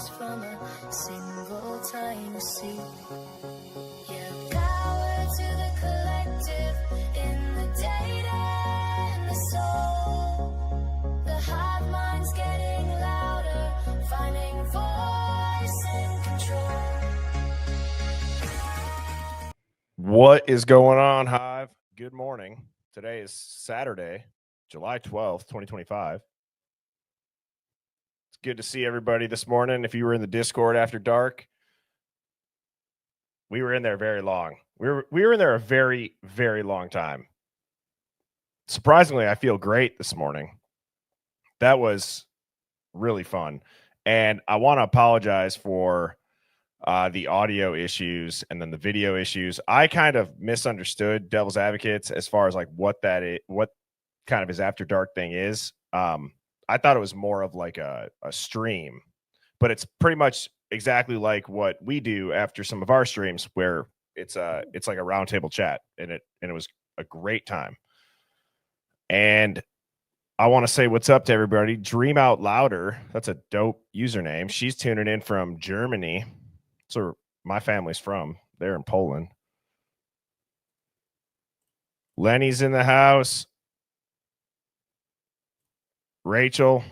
rise from a single tiny seed. Yeah, power to the collective in the data and the soul. The hive mind's getting louder, finding voice and control. What is going on, Hive? Good morning. Today is Saturday, July 12th, 2025. It's good to see everybody this morning. If you were in the Discord after dark, we were in there very long. We were in there a very, very long time. Surprisingly, I feel great this morning. That was really fun. And I want to apologize for the audio issues and then the video issues. I kind of misunderstood Devil's Advocates as far as like what kind of his after dark thing is. I thought it was more of like a stream, but it's pretty much exactly like what we do after some of our streams, where it's like a roundtable chat, and it was a great time. And I want to say what's up to everybody. Dream Out Louder, that's a dope username. She's tuning in from Germany. So my family's from. They're in Poland. Lenny's in the house. Rachel.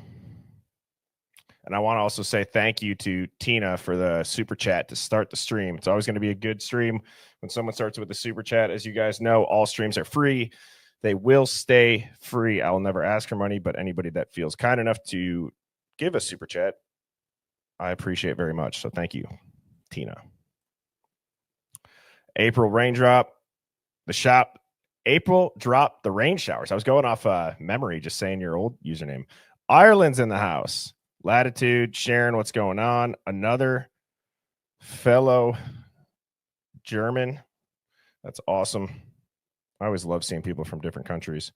And I want to also say thank you to Tina for the super chat to start the stream. It's always going to be a good stream when someone starts with the super chat. As you guys know, all streams are free. They will stay free. I will never ask for money, but anybody that feels kind enough to give a super chat, I appreciate very much. So thank you, Tina. April Raindrop, the shop. April dropped the rain showers. I was going off memory, just saying your old username. Ireland's in the house. Latitude, Sharon, what's going on? Another fellow German. That's awesome. I always love seeing people from different countries.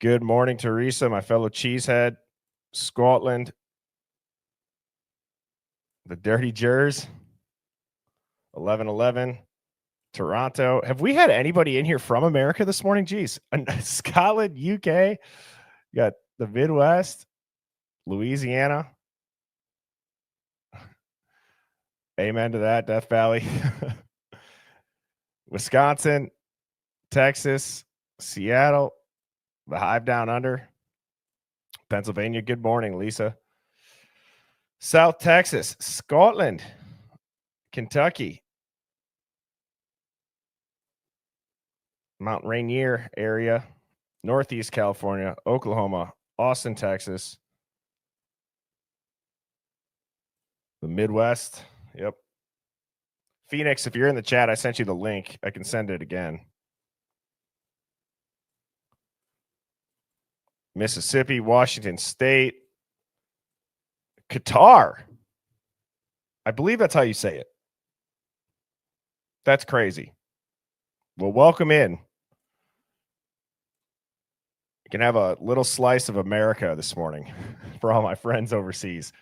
Good morning, Teresa, my fellow cheesehead. Scotland. The Dirty Jers. 1111. Toronto. Have we had anybody in here from America this morning? Jeez. Scotland, UK. You got the Midwest. Louisiana. Amen to that, Death Valley. Wisconsin. Texas. Seattle. The Hive Down Under. Pennsylvania. Good morning, Lisa. South Texas. Scotland. Kentucky. Mount Rainier area. Northeast California. Oklahoma. Austin, Texas. The Midwest. Yep. Phoenix, if you're in the chat, I sent you the link. I can send it again. Mississippi, Washington State, Qatar. I believe that's how you say it. That's crazy. Well, welcome in. You can have a little slice of America this morning for all my friends overseas.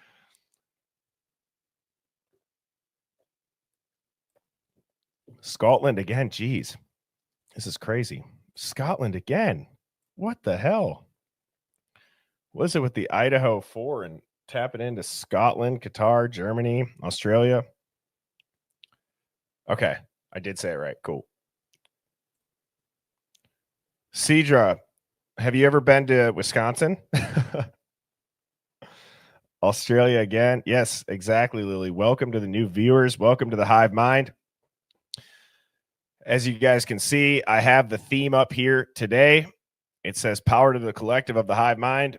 Scotland again. Geez, this is crazy. Scotland again. What the hell? What is it with the Idaho 4 and tapping into Scotland, Qatar, Germany, Australia? Okay, I did say it right. Cool. Cedra, have you ever been to Wisconsin? Australia again. Yes, exactly, Lily. Welcome to the new viewers. Welcome to the Hive Mind. As you guys can see, I have the theme up here today. It says power to the collective of the Hive Mind.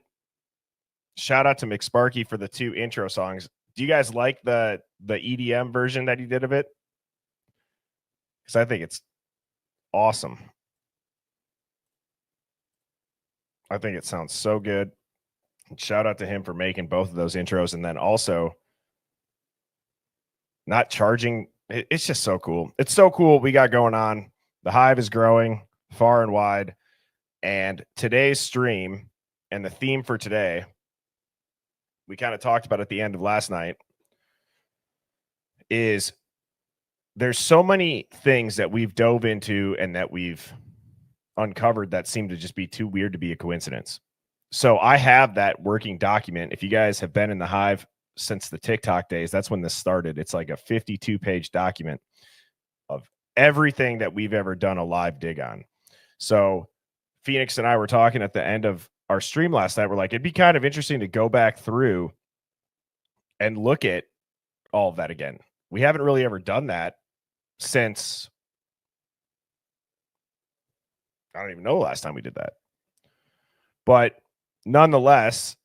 Shout out to McSparky for the 2 intro songs. Do you guys like the EDM version that he did of it? Because I think it's awesome. I think it sounds so good. And shout out to him for making both of those intros, and then also not charging. It's just so cool. It's so cool what we got going on. The Hive is growing far and wide. And today's stream and the theme for today, we kind of talked about at the end of last night, is there's so many things that we've dove into and that we've uncovered that seem to just be too weird to be a coincidence. So I have that working document. If you guys have been in the Hive since the TikTok days. That's when this started. It's like a 52-page document of everything that we've ever done a live dig on. So Phoenix and I were talking at the end of our stream last night. We're like, it'd be kind of interesting to go back through and look at all of that again. We haven't really ever done that since, I don't even know the last time we did that. But nonetheless,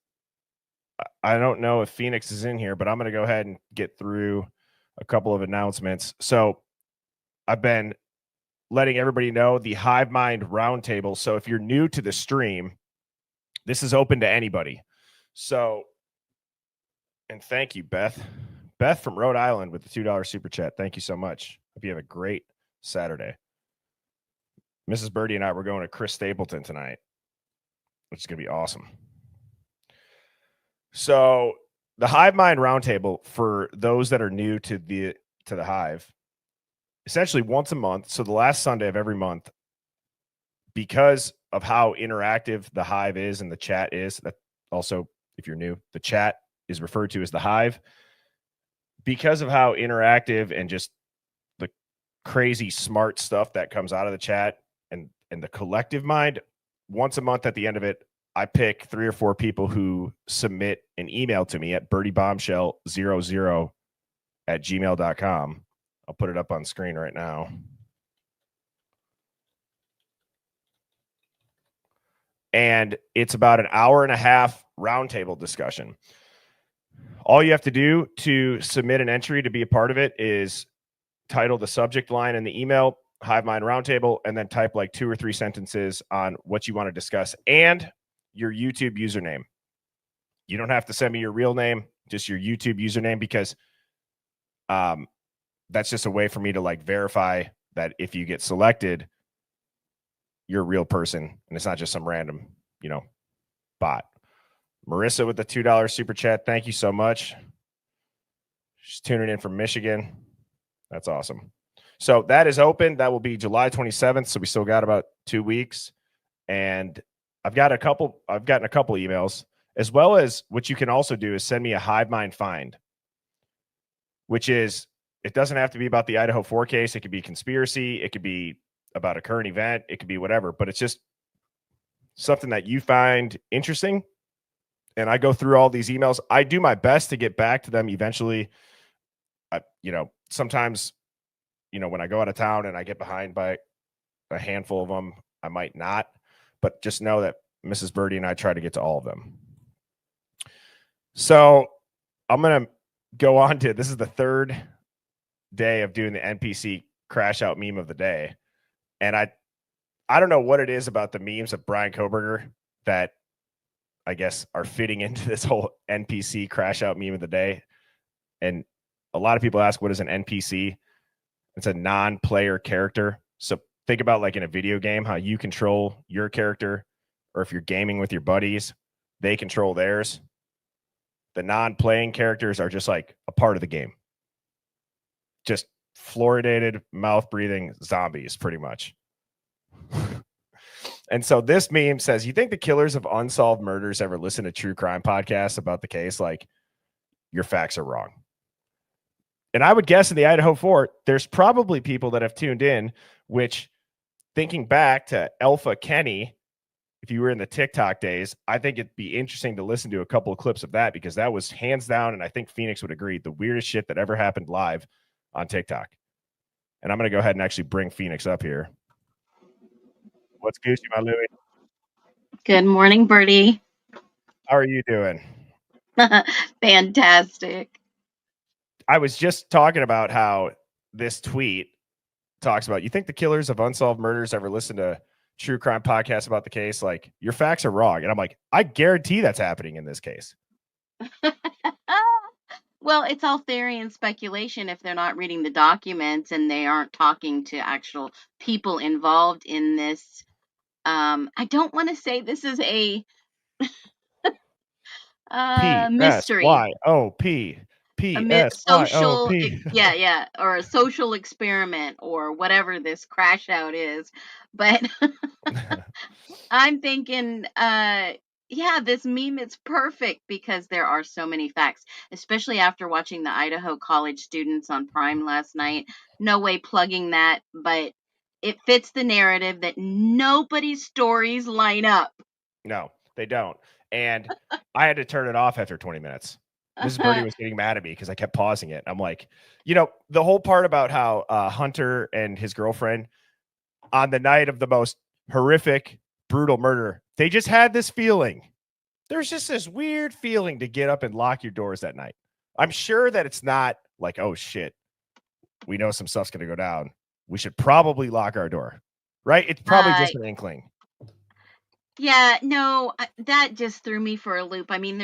I don't know if Phoenix is in here, but I'm going to go ahead and get through a couple of announcements. So I've been letting everybody know the Hive Mind Roundtable. So if you're new to the stream, this is open to anybody. So, and thank you, Beth. Beth from Rhode Island with the $2 super chat. Thank you so much. Hope you have a great Saturday. Mrs. Birdie and I were going to Chris Stapleton tonight, which is going to be awesome. So the Hive Mind Roundtable, for those that are new to the Hive, essentially once a month. So the last Sunday of every month, because of how interactive the Hive is and the chat is, that also, if you're new, the chat is referred to as the Hive. Because of how interactive and just the crazy smart stuff that comes out of the chat and the collective mind, once a month at the end of it, I pick 3 or 4 people who submit an email to me at birdiebombshell00@gmail.com. I'll put it up on screen right now. And it's about an hour and a half roundtable discussion. All you have to do to submit an entry to be a part of it is title the subject line in the email, Hive Mind Roundtable, and then type like 2 or 3 sentences on what you want to discuss and your YouTube username. You don't have to send me your real name, just your YouTube username, because that's just a way for me to like verify that if you get selected, you're a real person and it's not just some random, bot. Marissa with the $2 super chat. Thank you so much. She's tuning in from Michigan. That's awesome. So that is open. That will be July 27th. So we still got about 2 weeks. And I've gotten a couple emails, as well as what you can also do is send me a Hive Mind find, which is, it doesn't have to be about the Idaho 4 case. It could be conspiracy. It could be about a current event. It could be whatever, but it's just something that you find interesting. And I go through all these emails. I do my best to get back to them eventually. Sometimes, when I go out of town and I get behind by a handful of them, I might not. But just know that Mrs. Birdie and I try to get to all of them. So I'm going to go on to, this is the 3rd day of doing the NPC crash out meme of the day. And I don't know what it is about the memes of Brian Koberger that I guess are fitting into this whole NPC crash out meme of the day. And a lot of people ask, what is an NPC? It's a non-player character. So think about like in a video game, how you control your character, or if you're gaming with your buddies, they control theirs. The non-playing characters are just like a part of the game. Just fluoridated, mouth-breathing zombies, pretty much. And so this meme says, you think the killers of unsolved murders ever listen to true crime podcasts about the case? Like, your facts are wrong. And I would guess in the Idaho 4, there's probably people that have tuned in, which, thinking back to Alpha Kenny, if you were in the TikTok days, I think it'd be interesting to listen to a couple of clips of that, because that was hands down, and I think Phoenix would agree, the weirdest shit that ever happened live on TikTok. And I'm going to go ahead and actually bring Phoenix up here. What's Goosey, my Louie? Good morning, Birdie. How are you doing? Fantastic. I was just talking about how this tweet talks about, you think the killers of unsolved murders ever listen to true crime podcasts about the case? Like, your facts are wrong. And I'm like, I guarantee that's happening in this case. Well, it's all theory and speculation if they're not reading the documents and they aren't talking to actual people involved in this. I don't want to say this is a mystery. P-S-Y-O-P. P-S-Y-O-P. Yeah, or a social experiment or whatever this crash out is. But I'm thinking Yeah, this meme is perfect because there are so many facts, especially after watching the Idaho college students on Prime last night. No way plugging that, but it fits the narrative that nobody's stories line up. No, they don't. And I had to turn it off after 20 minutes. Mrs. Birdie was getting mad at me because I kept pausing it. I'm like, the whole part about how Hunter and his girlfriend on the night of the most horrific, brutal murder, they just had this feeling. There's just this weird feeling to get up and lock your doors that night. I'm sure that it's not like, oh shit, we know some stuff's going to go down. We should probably lock our door, right? It's probably just an inkling. Yeah, no, that just threw me for a loop. I mean,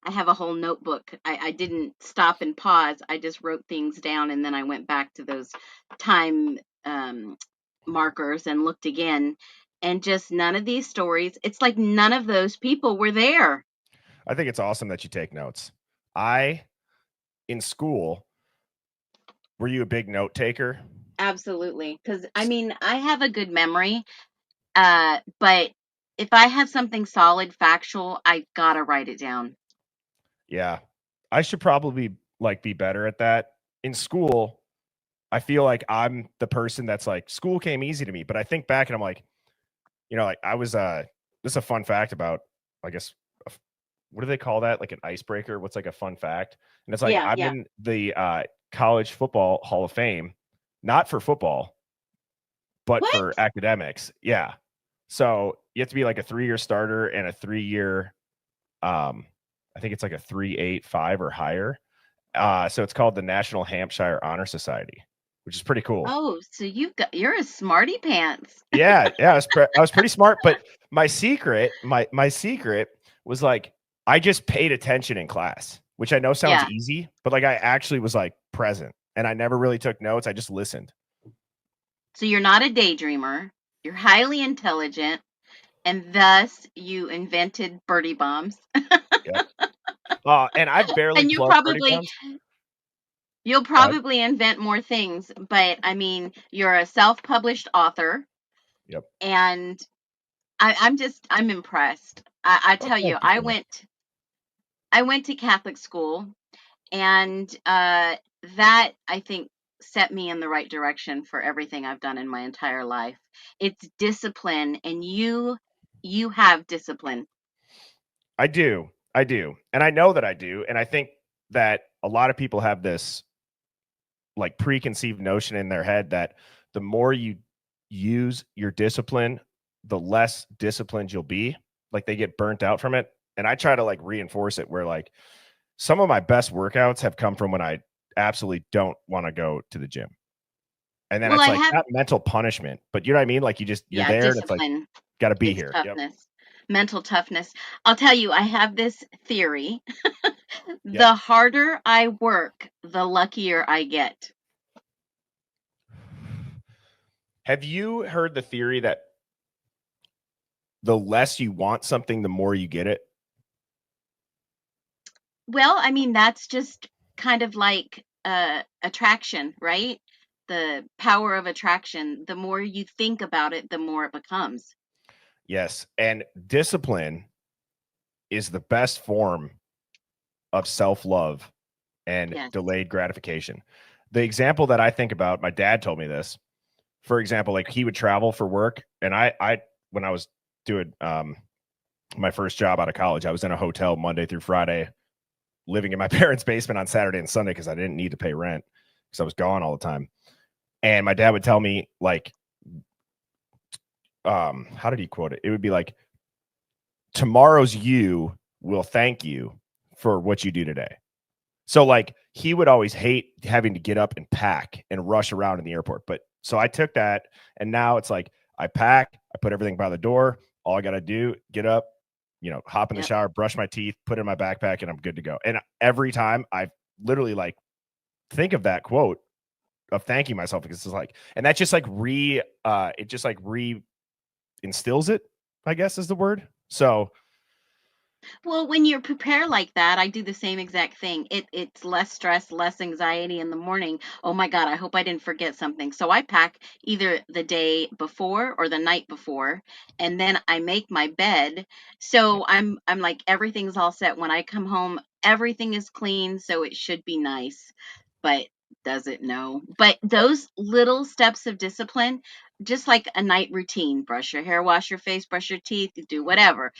I have a whole notebook. I didn't stop and pause. I just wrote things down and then I went back to those time markers and looked again. And just none of these stories, it's like none of those people were there. I think it's awesome that you take notes. In school, were you a big note taker? Absolutely. Because, I mean, I have a good memory, but if I have something solid, factual, I gotta write it down. Yeah. I should probably be better at that. In school, I feel like I'm the person that's like, school came easy to me. But I think back and I'm like, like I was this is a fun fact about, I guess, what do they call that? Like an icebreaker? What's like a fun fact? And it's like Yeah, I'm yeah. in the college football Hall of Fame, not for football, but What? for academics. Yeah. So you have to be like a 3-year starter and a 3-year, I think it's like a 3.85 or higher. So it's called the National Hampshire Honor Society, which is pretty cool. Oh, so you're a smarty pants. Yeah, I was pretty smart, but my secret was like I just paid attention in class, which I know sounds Yeah. easy, but like I actually was like present and I never really took notes. I just listened. So you're not a daydreamer. You're highly intelligent, and thus you invented birdie bombs. Yep. And I've barely And plugged birdie bombs. you'll But probably invent more things, but I mean, you're a self-published author, yep. and I'm impressed. I Oh, tell you, thank you so much. I went to Catholic school, and that I think set me in the right direction for everything I've done in my entire life. It's discipline, and you have discipline. I do. And I know that I do. And I think that a lot of people have this like preconceived notion in their head that the more you use your discipline, the less disciplined you'll be. Like they get burnt out from it. And I try to like reinforce it where like some of my best workouts have come from when I absolutely don't want to go to the gym. And then Well, it's I like have not mental punishment, but you know what I mean? Like you're there and it's like, discipline. got to be It's here. Yep. toughness, mental toughness. I'll tell you, I have this theory. Yep. The harder I work, the luckier I get. Have you heard the theory that the less you want something, the more you get it? Well, I mean, that's just kind of like attraction, right? The power of attraction. The more you think about it, the more it becomes. Yes. And discipline is the best form of self-love and Yes. delayed gratification. The example that I think about, my dad told me this. For example, like he would travel for work, and I when I was doing my first job out of college, I was in a hotel Monday through Friday, living in my parents' basement on Saturday and Sunday because I didn't need to pay rent because I was gone all the time. And my dad would tell me like, how did he quote it? It would be like, tomorrow's you will thank you for what you do today. So like he would always hate having to get up and pack and rush around in the airport. But so I took that and now it's like I pack, I put everything by the door. All I got to do, get up, hop in the Yep. shower, brush my teeth, put it in my backpack, and I'm good to go. And every time I literally like think of that quote of thanking myself because it's like, and that just like instills it, I guess is the word. So Well, when you prepare like that, I do the same exact thing. It's less stress, less anxiety in the morning. Oh my God, I hope I didn't forget something. So I pack either the day before or the night before, and then I make my bed. So I'm like everything's all set when I come home. Everything is clean, so it should be nice. But does it know? But those little steps of discipline, just like a night routine, brush your hair, wash your face, brush your teeth, do whatever,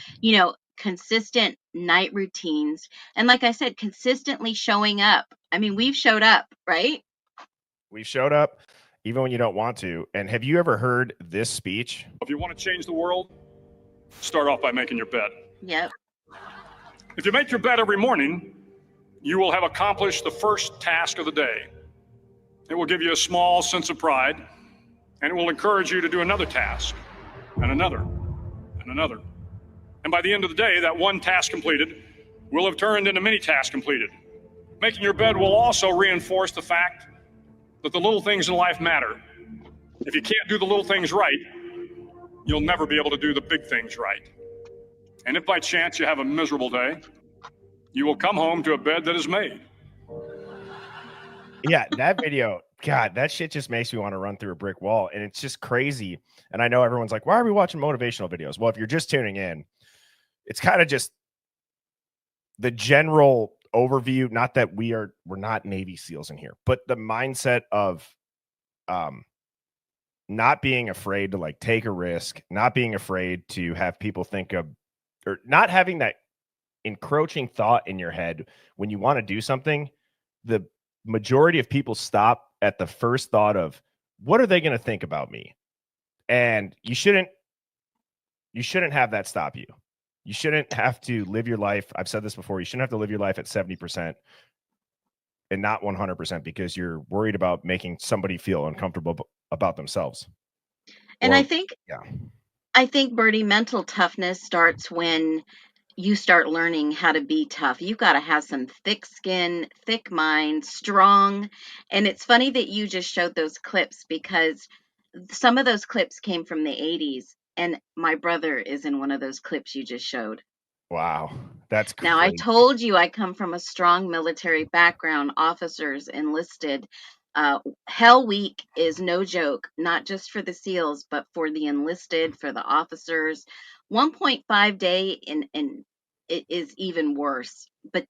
consistent night routines. And like I said, consistently showing up. I mean, we've showed up, right? We've showed up even when you don't want to. And have you ever heard this speech? If you want to change the world, start off by making your bed. Yep. If you make your bed every morning, you will have accomplished the first task of the day. It will give you a small sense of pride, and it will encourage you to do another task, and another, and another. And by the end of the day, that one task completed will have turned into many tasks completed. Making your bed will also reinforce the fact that the little things in life matter. If you can't do the little things right, you'll never be able to do the big things right. And if by chance you have a miserable day, you will come home to a bed that is made. Yeah, that video, God, that shit just makes me want to run through a brick wall. And it's just crazy. And I know everyone's like, why are we watching motivational videos? Well, if you're just tuning in, it's kind of just the general overview. Not that we're not Navy SEALs in here, but the mindset of not being afraid to like take a risk, not being afraid to have people think of, or not having that encroaching thought in your head when you want to do something. The majority of people stop at the first thought of, what are they going to think about me? And you shouldn't have that stop you. You shouldn't have to live your life. I've said this before. You shouldn't have to live your life at 70% and not 100% because you're worried about making somebody feel uncomfortable about themselves. And Or, I think, Bertie, mental toughness starts when you start learning how to be tough. You've got to have some thick skin, thick mind, strong. And it's funny that you just showed those clips because some of those clips came from the 80s. And my brother is in one of those clips you just showed. wow, that's crazy. Now, I told you I come from a strong military background, officers enlisted. Hell Week is no joke, not just for the SEALs, but for the enlisted, for the officers. 1.5 day, and it is even worse. But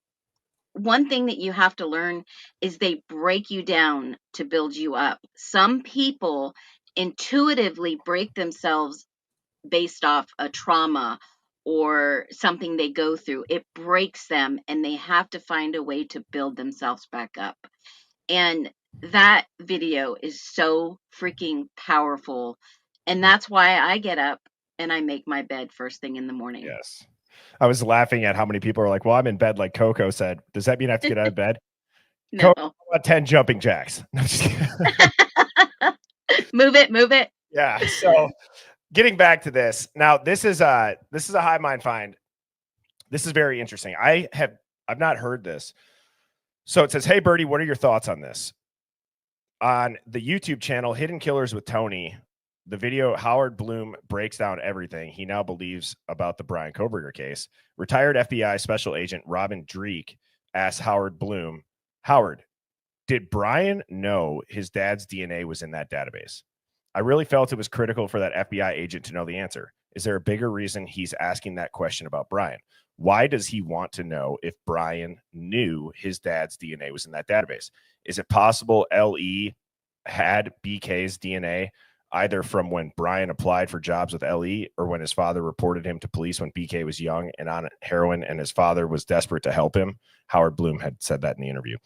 one thing that you have to learn is they break you down to build you up. Some people intuitively break themselves based off a trauma or something they go through. It breaks them and they have to find a way to build themselves back up. And that video is so freaking powerful. And that's why I get up and I make my bed first thing in the morning. Yes. I was laughing at how many people are like, well, I'm in bed like Coco said. Does that mean I have to get out of bed? No. Coco, 10 jumping jacks. No, I'm just kidding. Move it. Yeah. So getting back to this. Now, this is a Hive Mind find. This is very interesting. I've not heard this. So it says, hey, Bertie, what are your thoughts on this? On the YouTube channel, Hidden Killers with Tony, the video, Howard Bloom breaks down everything he now believes about the Brian Koberger case. Retired FBI Special Agent Robin Dreek asked Howard Bloom, Howard, did Brian know his dad's DNA was in that database? I really felt it was critical for that FBI agent to know the answer. Is there a bigger reason he's asking that question about Brian? Why does he want to know if Brian knew his dad's DNA was in that database? Is it possible LE had BK's DNA either from when Brian applied for jobs with LE or when his father reported him to police when BK was young and on heroin and his father was desperate to help him? Howard Bloom had said that in the interview.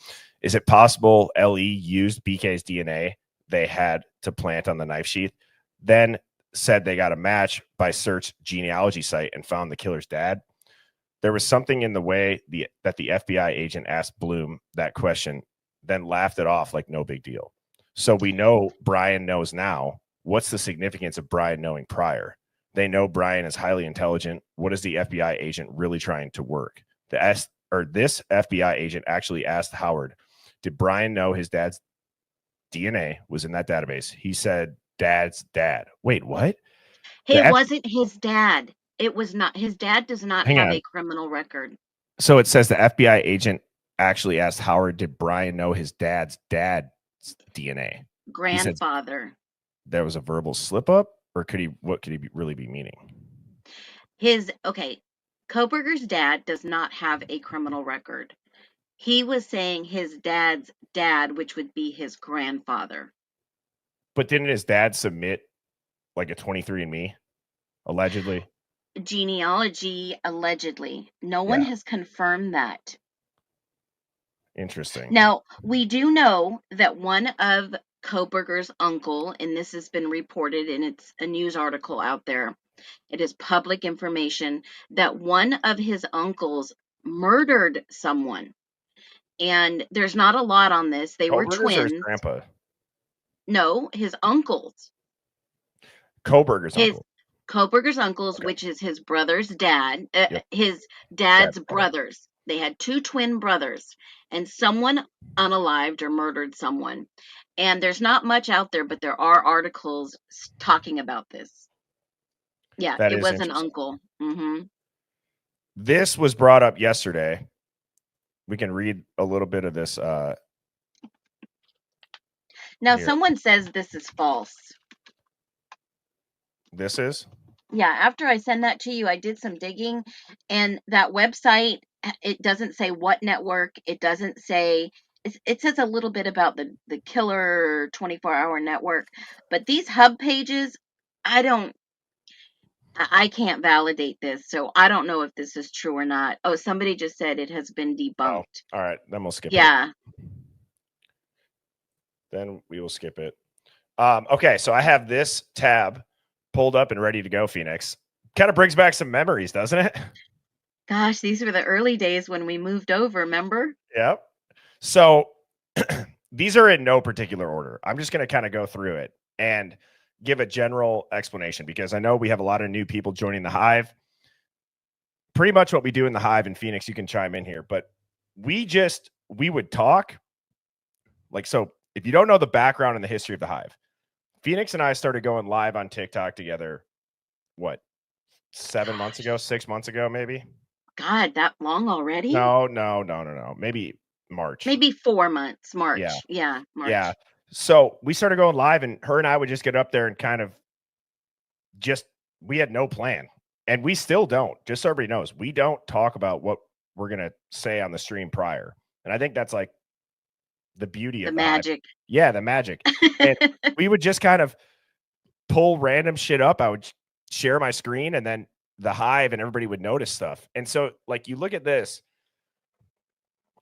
Is it possible LE used BK's DNA they had to plant on the knife sheath, then said they got a match by search genealogy site and found the killer's dad? There was something in the way that the FBI agent asked Bloom that question, then laughed it off like no big deal. So we know Brian knows now. What's the significance of Brian knowing prior? They know Brian is highly intelligent. What is the FBI agent really trying to work? This FBI agent actually asked Howard, did Brian know his dad's DNA was in that database? He said, dad's dad. Wait, what? It wasn't his dad. It was not. His dad does not Hang have on. a criminal record. So it says the FBI agent actually asked Howard, did Brian know his dad's DNA? Grandfather. There was a verbal slip up, or what could he really be meaning? Kohberger's dad does not have a criminal record. He was saying his dad's dad, which would be his grandfather. But didn't his dad submit like a 23andMe, allegedly? Genealogy, allegedly. No one has confirmed that. Interesting. Now, we do know that one of Kohberger's uncle, and this has been reported, and it's a news article out there, it is public information, that one of his uncles murdered someone. And there's not a lot on this. They were Kohberger's or his twins. grandpa? No, his uncles. Kohberger's uncle. Kohberger's uncles, Okay. which is his brother's dad, Yep. his dad's brothers. They had two twin brothers, and someone unalived or murdered someone. And there's not much out there, but there are articles talking about this. Yeah, That it is was an interesting. uncle. Mm-hmm. This was brought up yesterday. We can read a little bit of this. Now, Here. someone says this is false. This is? Yeah, after I send that to you, I did some digging, and that website, it doesn't say what network. It doesn't say, it says a little bit about the killer 24-hour network, but these hub pages, I can't validate this, so I don't know if this is true or not. Oh, somebody just said it has been debunked. Oh, all right, then we'll skip it. Yeah. Then we will skip it. Okay, so I have this tab pulled up and ready to go, Phoenix. Kind of brings back some memories, doesn't it? Gosh, these were the early days when we moved over, remember? Yep. So these are in no particular order. I'm just going to kind of go through it and give a general explanation because I know we have a lot of new people joining the Hive. Pretty much what we do in the Hive, in Phoenix, you can chime in here, but we would talk. Like, so if you don't know the background and the history of the Hive, Phoenix and I started going live on TikTok together, what, 7 months ago, 6 months ago, maybe? God, that long already? No. Maybe March. Maybe 4 months. March. Yeah. March. Yeah. So we started going live, and her and I would just get up there and kind of we had no plan. And we still don't. Just so everybody knows, we don't talk about what we're going to say on the stream prior. And I think that's like the beauty of the magic. Yeah, the magic. And we would just kind of pull random shit up. I would share my screen, and then the Hive and everybody would notice stuff. And so, like, you look at this,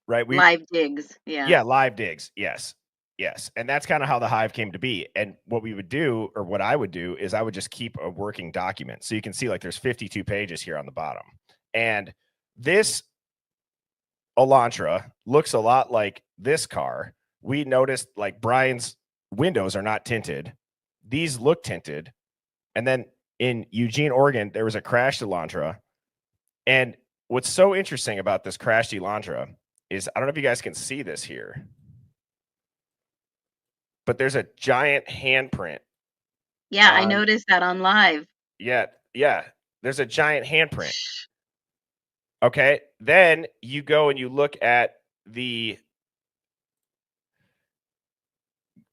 right? Live digs. Yeah. Yeah, live digs. Yes. And that's kind of how the Hive came to be. And what we would do, or what I would do, is I would just keep a working document. So you can see, like, there's 52 pages here on the bottom. And this Elantra looks a lot like this car. We noticed, like, Brian's windows are not tinted. These look tinted. And then in Eugene, Oregon, there was a crashed Elantra. And what's so interesting about this crashed Elantra is, I don't know if you guys can see this here, but there's a giant handprint. Yeah, I noticed that on live. Yeah. There's a giant handprint. Okay. Then you go and you look at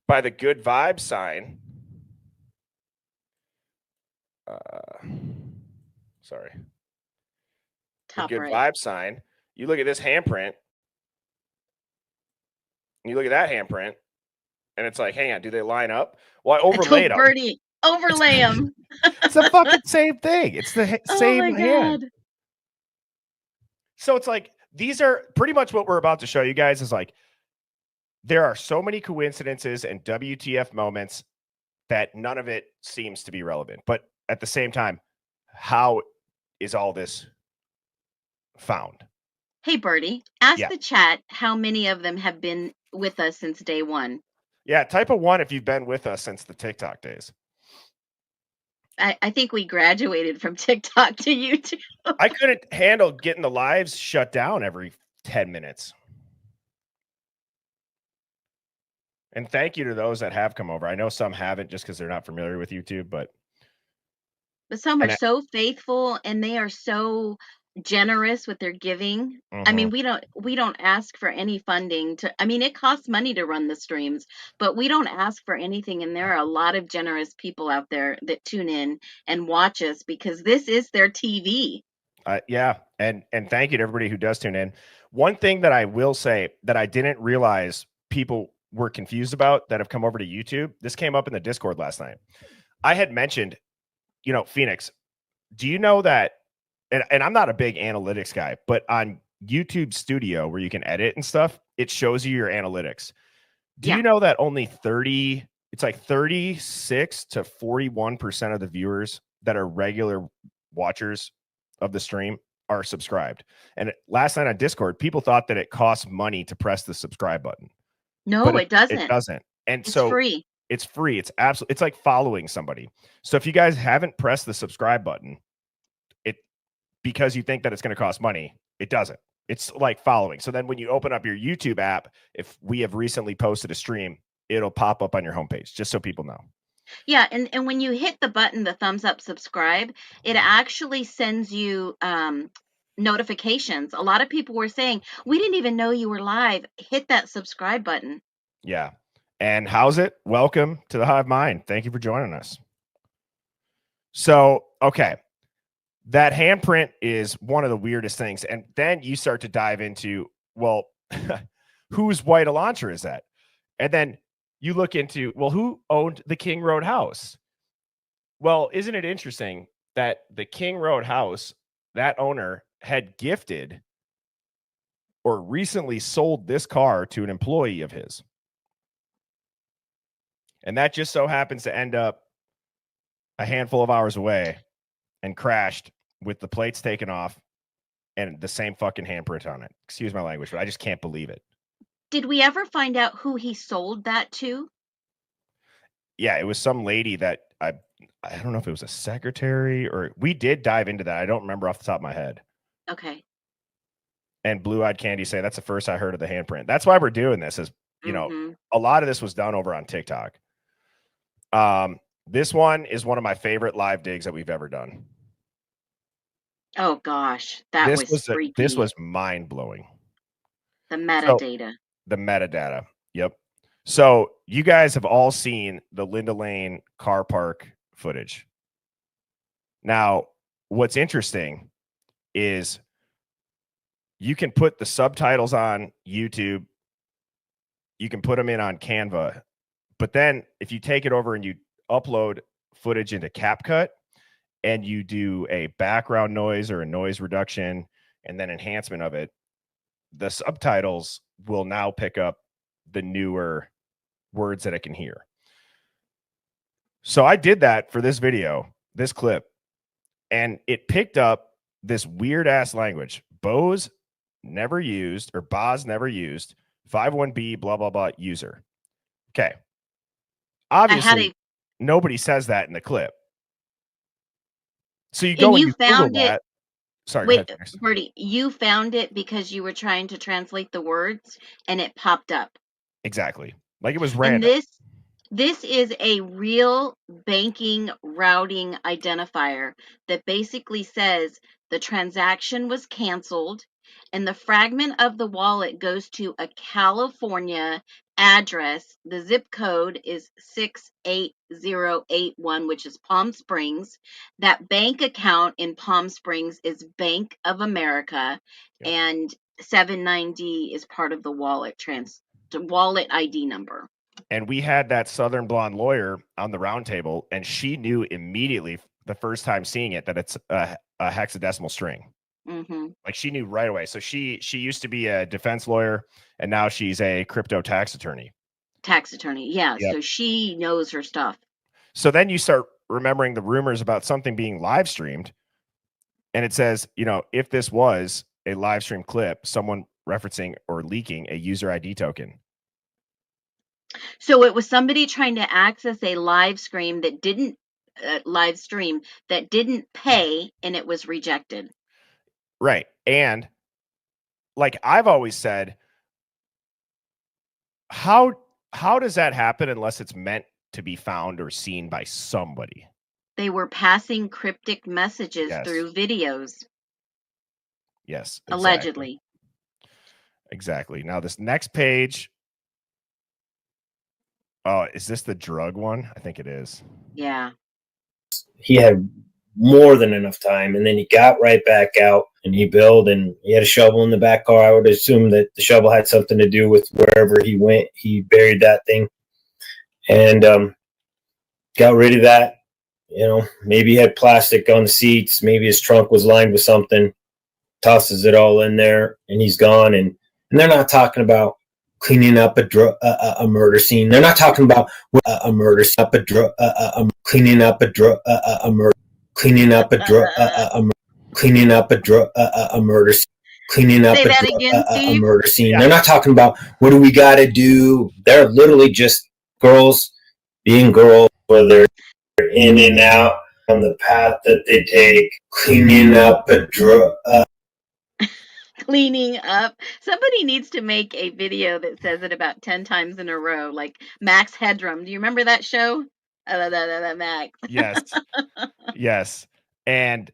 by the good vibe sign. Sorry. Top the good right. vibe sign. You look at this handprint. And you look at that handprint. And it's like, hang on, do they line up? Well, I overlaid them. Birdie, overlay them. It's the fucking same thing. It's the same oh my hand. God. So it's like, these are pretty much what we're about to show you guys is like, there are so many coincidences and WTF moments that none of it seems to be relevant. But at the same time, how is all this found? Hey, Birdie, ask the chat how many of them have been with us since day one. Yeah, type a 1 if you've been with us since the TikTok days. I think we graduated from TikTok to YouTube. I couldn't handle getting the lives shut down every 10 minutes. And thank you to those that have come over. I know some haven't just because they're not familiar with YouTube, but But some are And so faithful and they are so generous with their giving. I mean, we don't ask for any funding to, I mean, it costs money to run the streams, but we don't ask for anything, and there are a lot of generous people out there that tune in and watch us because this is their TV. Yeah, and thank you to everybody who does tune in. One thing that I will say that I didn't realize people were confused about that have come over to YouTube. This came up in the Discord last night. I had mentioned, Phoenix, do you know that, and I'm not a big analytics guy, but on YouTube Studio where you can edit and stuff, it shows you your analytics. Do Yeah. you know that only 36 to 41% of the viewers that are regular watchers of the stream are subscribed? And last night on Discord, people thought that it costs money to press the subscribe button. No, But it it doesn't. doesn't. And It's so free. it's free. It's absolutely, it's like following somebody. So if you guys haven't pressed the subscribe button, because you think that it's going to cost money, it doesn't. It's like following. So then when you open up your YouTube app, if we have recently posted a stream, it'll pop up on your homepage, just so people know. Yeah, and when you hit the button, the thumbs up subscribe, it actually sends you notifications. A lot of people were saying, we didn't even know you were live. Hit that subscribe button. Yeah. And how's it? Welcome to the Hive Mind. Thank you for joining us. So, okay. That handprint is one of the weirdest things. And then you start to dive into, well, whose white Elantra is that? And then you look into, well, who owned the King Road house? Well, isn't it interesting that the King Road house, that owner had gifted or recently sold this car to an employee of his? And that just so happens to end up a handful of hours away and crashed with the plates taken off and the same fucking handprint on it. Excuse my language, but I just can't believe it. Did we ever find out who he sold that to? Yeah, it was some lady that I don't know if it was a secretary or we did dive into that. I don't remember off the top of my head. Okay. And Blue Eyed Candy say that's the first I heard of the handprint. That's why we're doing this. Is a lot of this was done over on TikTok. This one is one of my favorite live digs that we've ever done. Oh gosh, that was freaky. This was mind blowing. The metadata. The metadata. Yep. So you guys have all seen the Linda Lane car park footage. Now, what's interesting is you can put the subtitles on YouTube. You can put them in on Canva. But then if you take it over and you upload footage into CapCut and you do a background noise or a noise reduction and then enhancement of it, the subtitles will now pick up the newer words that I can hear. So I did that for this video, this clip, and it picked up this weird ass language. Boz never used, 51B, blah, blah, blah, user. Okay. Obviously, nobody says that in the clip. So you go and you found Google it. that. Sorry, Wait, go ahead. Bertie, you found it because you were trying to translate the words and it popped up. Exactly. Like it was random. And this is a real banking routing identifier that basically says the transaction was canceled and the fragment of the wallet goes to a California address. The zip code is 68081, which is Palm Springs. That bank account in Palm Springs is Bank of America, and 79D is part of the wallet ID number. And we had that Southern blonde lawyer on the round table, and she knew immediately the first time seeing it that it's a hexadecimal string. Mm-hmm. Like she knew right away. So she used to be a defense lawyer, and now she's a crypto tax attorney. Yeah. Yep. So she knows her stuff. So then you start remembering the rumors about something being live streamed, and it says, if this was a live stream clip, someone referencing or leaking a user ID token. So it was somebody trying to access a live stream that didn't pay, and it was rejected. Right. And like I've always said, how does that happen unless it's meant to be found or seen by somebody? They were passing cryptic messages Yes. through videos, Yes. Exactly. allegedly. Exactly. Now this next page. Oh, is this the drug one? I think it is. Yeah. He had more than enough time, and then he got right back out and he built, and he had a shovel in the back car. I would assume that the shovel had something to do with wherever he went. He buried that thing and got rid of that. You know, maybe he had plastic on the seats. Maybe his trunk was lined with something. Tosses it all in there, and he's gone. And they're not talking about cleaning up a murder scene. They're not talking about a murder scene, cleaning up a murder, cleaning up cleaning up a murder scene. Cleaning up Say that again, a Steve. murder scene. Yeah. They're not talking about what do we got to do. They're literally just girls being girls, whether they're in and out on the path that they take. Cleaning up Cleaning up. Somebody needs to make a video that says it about 10 times in a row, like Max Headroom. Do you remember that show? Max. Yes. Yes. And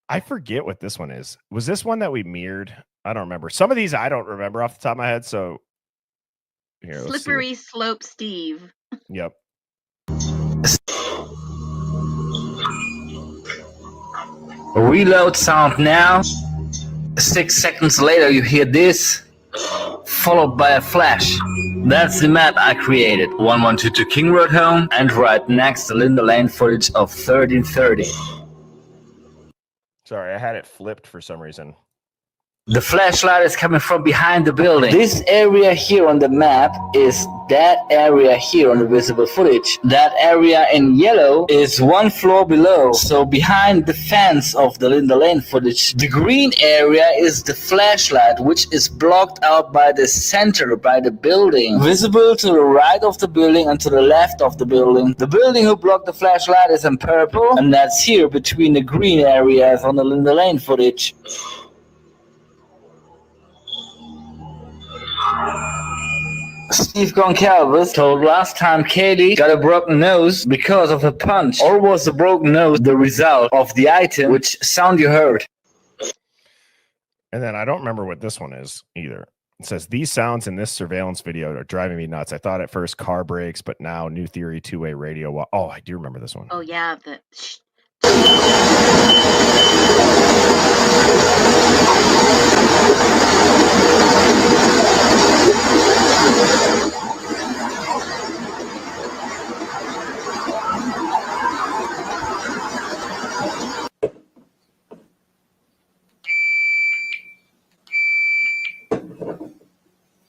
I forget what this one is. Was this one that we mirrored? I don't remember. Some of these I don't remember off the top of my head. So here, let's see. Slippery Slope Steve. Yep. Reload sound now. 6 seconds later you hear this, followed by a flash. That's the map I created. 1122 King Road home, and right next the Linda Lane footage of 1330. Sorry, I had it flipped for some reason. The flashlight is coming from behind the building. This area here on the map is that area here on the visible footage. That area in yellow is one floor below. So behind the fence of the Linda Lane footage, the green area is the flashlight, which is blocked out by the center, by the building. Visible to the right of the building and to the left of the building. The building who blocked the flashlight is in purple, and that's here between the green areas on the Linda Lane footage. Steve Goncalves told last time Kaylee got a broken nose because of a punch. Or was the broken nose the result of the item, which sound you heard? And then I don't remember what this one is either. It says, these sounds in this surveillance video are driving me nuts. I thought at first car brakes, but now new theory, two-way radio. Oh, I do remember this one. Oh, yeah.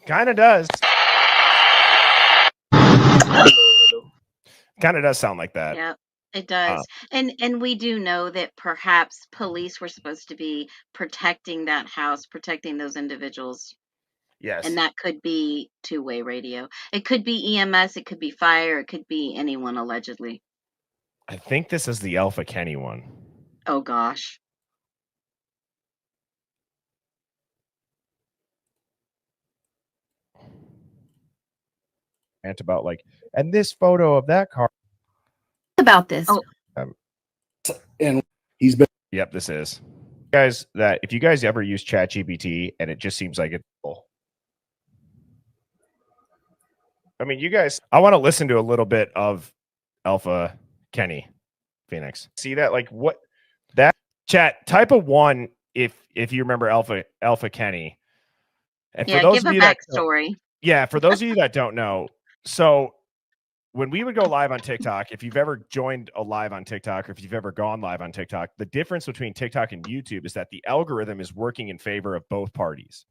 Kind of does. Kind of does sound like that. Yeah, it does. And we do know that perhaps police were supposed to be protecting that house, protecting those individuals. Yes. And that could be two-way radio. It could be EMS, it could be fire, it could be anyone allegedly. I think this is the Alpha Kenny one. Oh gosh. Rant about like, and this photo of that car about this. Oh. And he's been. Yep, this is. Guys, that if you guys ever use ChatGPT and it just seems like it's full. I mean, you guys, I want to listen to a little bit of Alpha Kenny Phoenix. See that? Like what that chat type of one if you remember Alpha Kenny. And Yeah, for those give of a you backstory. Yeah, for those of you that don't know, so when we would go live on TikTok, if you've ever joined a live on TikTok or if you've ever gone live on TikTok, the difference between TikTok and YouTube is that the algorithm is working in favor of both parties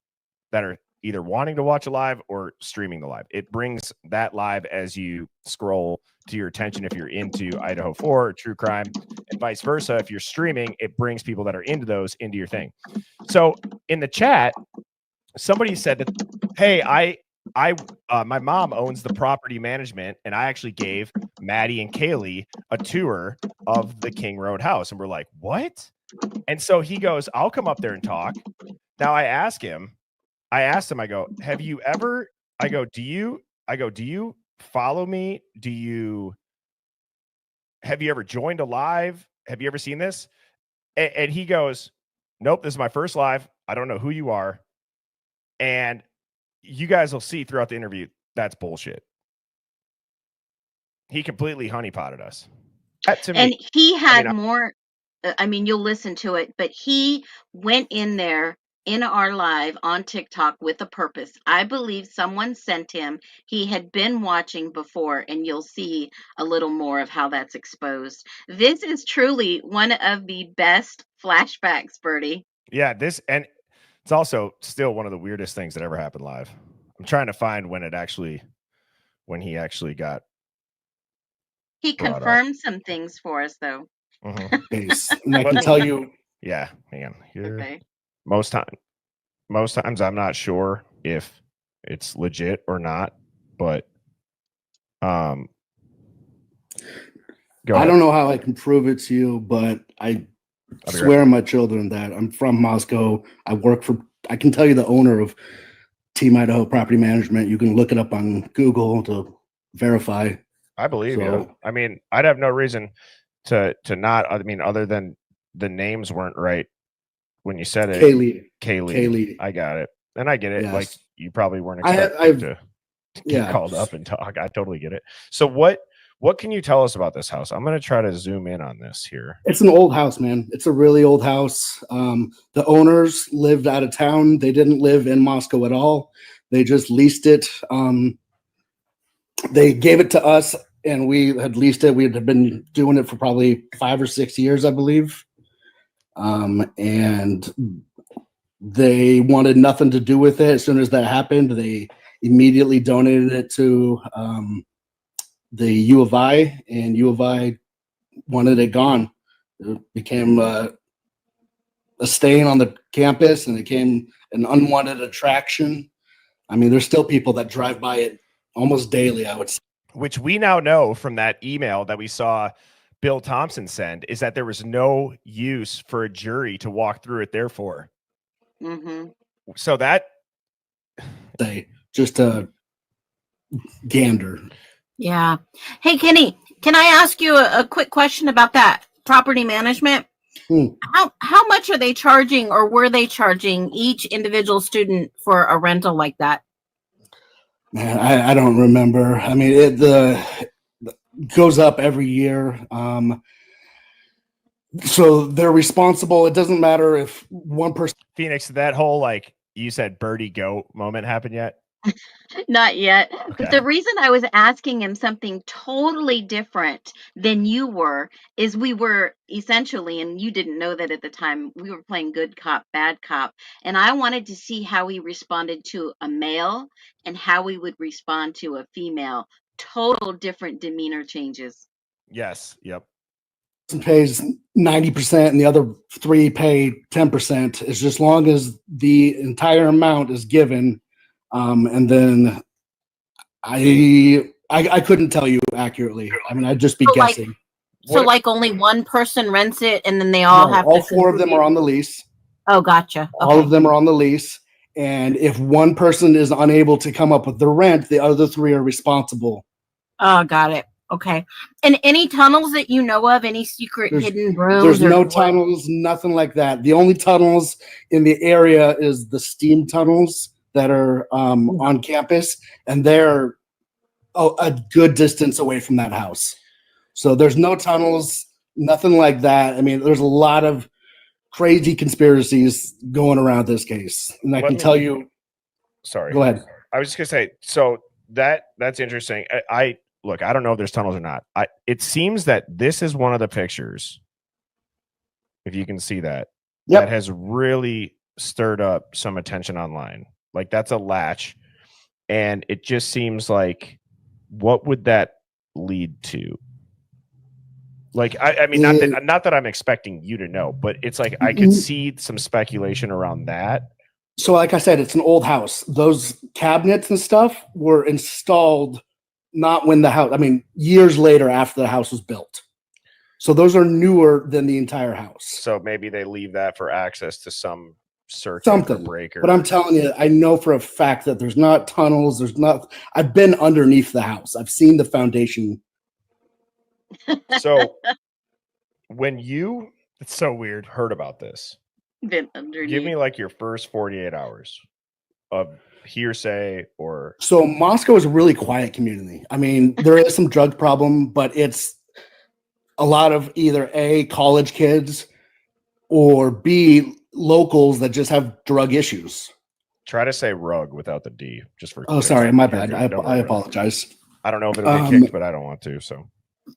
that are either wanting to watch a live or streaming the live. It brings that live as you scroll to your attention if you're into Idaho 4 or true crime, and vice versa. If you're streaming, it brings people that are into those into your thing. So in the chat, somebody said that, hey, my mom owns the property management, and I actually gave Maddie and Kaylee a tour of the King Road house. And we're like, what? And so he goes, I'll come up there and talk. Now I asked him, I go, have you ever, do you follow me? Do you have you ever joined a live? Have you ever seen this? And he goes, nope, this is my first live. I don't know who you are. And you guys will see throughout the interview, that's bullshit. He completely honeypotted us. And he had more, I mean, you'll listen to it, but he went in there in our live on TikTok with a purpose. I believe someone sent him. He had been watching before, and you'll see a little more of how that's exposed. This is truly one of the best flashbacks, Bertie. Yeah, and it's also still one of the weirdest things that ever happened live. I'm trying to find when he actually got. He confirmed some things for us, though. Mm-hmm. And I can tell you. Yeah, hang on. Here. Okay. Most times I'm not sure if it's legit or not, but I don't know how I can prove it to you, but I swear on my children that I'm from Moscow. I can tell you the owner of Team Idaho Property Management. You can look it up on Google to verify. I believe you. I mean, I'd have no reason to not. I mean, other than the names weren't right when you said it. Kaylee. I got it, and I get it. Yes. Like you probably weren't expecting to get called up and talk. I totally get it. So what can you tell us about this house? I'm going to try to zoom in on this here. It's an old house, man. It's a really old house. The owners lived out of town. They didn't live in Moscow at all. They just leased it. They gave it to us, and we had leased it. We had been doing it for probably 5 or 6 years, I believe. And they wanted nothing to do with it. As soon as that happened, they immediately donated it to the U of I, and U of I wanted it gone. It became a stain on the campus, and it became an unwanted attraction. I mean, there's still people that drive by it almost daily, I would say. Which we now know from that email that we saw Bill Thompson send is that there was no use for a jury to walk through it. Therefore, so that they just a gander. Yeah. Hey, Kenny, can I ask you a quick question about that property management? How much are they charging, or were they charging each individual student for a rental like that? Man, I don't remember. I mean, it goes up every year. So they're responsible. It doesn't matter if one person. Phoenix, that whole, like you said, birdie goat moment happened yet? Not yet. Okay. But the reason I was asking him something totally different than you were is we were essentially, and you didn't know that at the time, we were playing good cop, bad cop. And I wanted to see how he responded to a male and how we would respond to a female. Total different demeanor changes. Yes. Yep. Pays 90% and the other 3 pay 10%. It's just long as the entire amount is given. And then I couldn't tell you accurately. I mean, I'd just be guessing. Like only one person rents it, and then they all have. All 4 of them are on the lease. Oh, gotcha. Okay. All of them are on the lease, and if one person is unable to come up with the rent, the other 3 are responsible. Oh, got it. Okay. And any tunnels that you know of? Any secret hidden rooms? There's no tunnels, nothing like that. The only tunnels in the area is the steam tunnels that are on campus, and they're a good distance away from that house. So there's no tunnels, nothing like that. I mean, there's a lot of crazy conspiracies going around this case, and I can tell you. Sorry, go ahead. I was just gonna say, so that's interesting. Look, I don't know if there's tunnels or not. It seems that this is one of the pictures, if you can see that, that has really stirred up some attention online. Like, that's a latch, and it just seems like, what would that lead to? Like, I mean, not that I'm expecting you to know, but it's like I could see some speculation around that. So, like I said, it's an old house. Those cabinets and stuff were installed not when the house, I mean, years later after the house was built. So those are newer than the entire house. So maybe they leave that for access to some something breaker. But I'm telling you, I know for a fact that there's not tunnels. I've been underneath the house. I've seen the foundation So when you, it's so weird, heard about this, Been give underneath. me like your first 48 hours of hearsay or So Moscow is a really quiet community. I mean, there is some drug problem, but it's a lot of either A, college kids, or B, locals that just have drug issues. try to say rug without the D just for. Oh, sorry, my You're bad. good. I Don't worry about it. apologize. I don't know if it'll get kicked, but I don't want to. So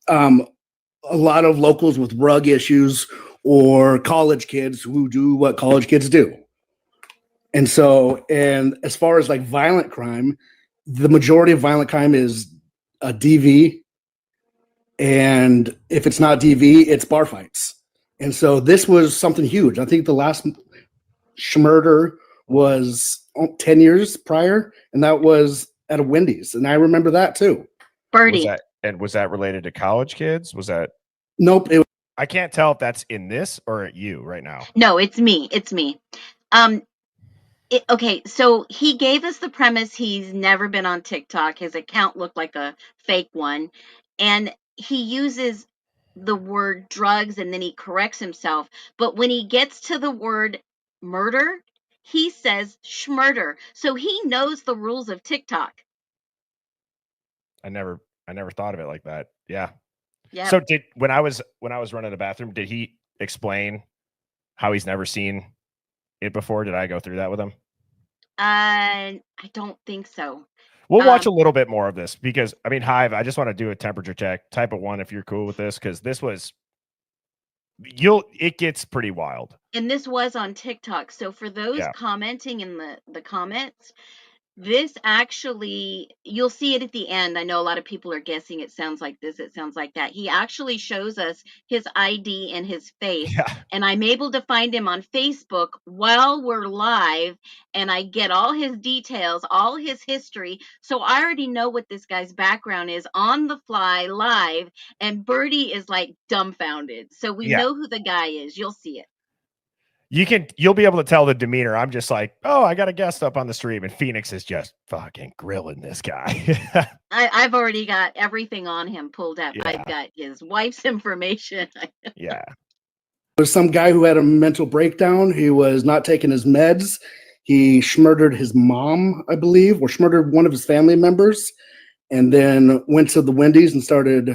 A lot of locals with drug issues or college kids who do what college kids do. And so, and as far as like violent crime, the majority of violent crime is a DV. And if it's not DV, it's bar fights. And so this was something huge. I think the last murder was 10 years prior, and that was at a Wendy's. And I remember that too. Birdie. was that related to college kids? Was that? Nope. I can't tell if that's in this or at you right now. No, it's me. It's me. Okay, so he gave us the premise he's never been on TikTok. His account looked like a fake one. And he uses the word drugs and then he corrects himself. But when he gets to the word murder, he says schmurder. So he knows the rules of TikTok. I never thought of it like that. Yeah. Yeah. So when I was running the bathroom, did he explain how he's never seen it before? Did I go through that with him? I don't think so. We'll watch a little bit more of this because I mean, Hive, I just want to do a temperature check, type of 1 if you're cool with this, because this was it gets pretty wild. And this was on TikTok. So for those commenting in the comments, this actually, you'll see it at the end. I know a lot of people are guessing it sounds like this, it sounds like that. He actually shows us his ID and his face. Yeah. And I'm able to find him on Facebook while we're live. And I get all his details, all his history. So I already know what this guy's background is on the fly live. And Birdie is like dumbfounded. So we know who the guy is. You'll see it. You'll be able to tell the demeanor. I'm just like, oh, I got a guest up on the stream, and Phoenix is just fucking grilling this guy. I've already got everything on him pulled up. Yeah. I've got his wife's information. Yeah. There was some guy who had a mental breakdown. He was not taking his meds. He murdered his mom, I believe, or murdered one of his family members, and then went to the Wendy's and started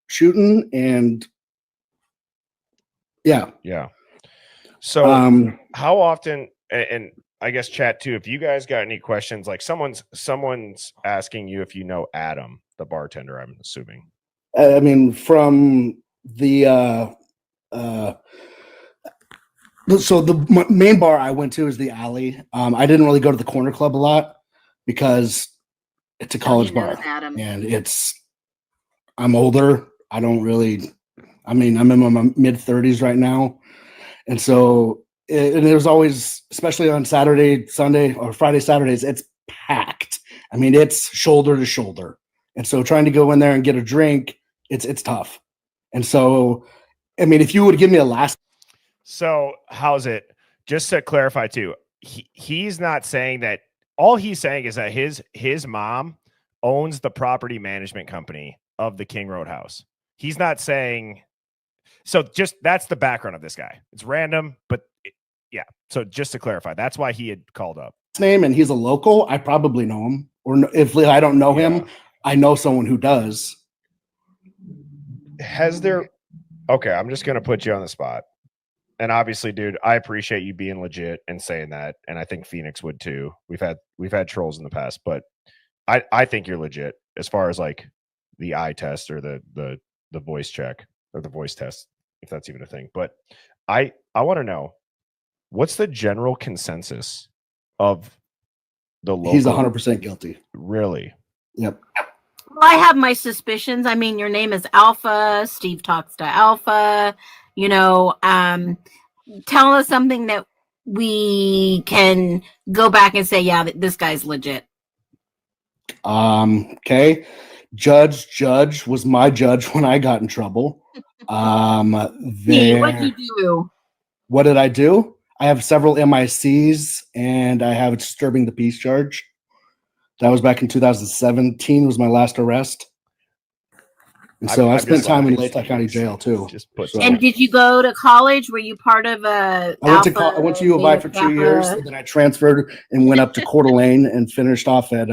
shooting. And yeah. So how often, and I guess chat too, if you guys got any questions, like someone's asking you if you know Adam, the bartender, I'm assuming. I mean, from the so the main bar I went to is the Alley. I didn't really go to the Corner Club a lot because it's a college bar, and I'm older. I don't really. I mean, I'm in my mid 30s right now. And so and there's always, especially on Saturday, Sunday, or Friday, Saturdays, it's packed. I mean, it's shoulder to shoulder. And so trying to go in there and get a drink, it's tough. And so, I mean, if you would give me a last. So how's it? Just to clarify too, he's not saying that. All he's saying is that his mom owns the property management company of the King Road house. He's not saying. So just that's the background of this guy. It's random, but yeah. So just to clarify, that's why he had called up. Name and he's a local. I probably know him, or if I don't know him, I know someone who does. Has there? Okay, I'm just gonna put you on the spot. And obviously, dude, I appreciate you being legit and saying that, and I think Phoenix would too. We've had trolls in the past, but I think you're legit as far as like the eye test or the voice check or the voice test, if that's even a thing. But I want to know, what's the general consensus of the local? He's 100% guilty. Really? Yep. Well, I have my suspicions. I mean, your name is Alpha. Steve talks to Alpha. You know, tell us something that we can go back and say, yeah, this guy's legit. Okay. Judge was my judge when I got in trouble. What did you do? What did I do? I have several MICs and I have a disturbing the peace charge. That was back in 2017 was my last arrest. And so I I'm spent just time in laughing. Latah County Jail too. Just put So- And did you go to college? Were you part of a? I went to U of I for 2 years, and then I transferred and went up to Coeur d'Alene and finished off at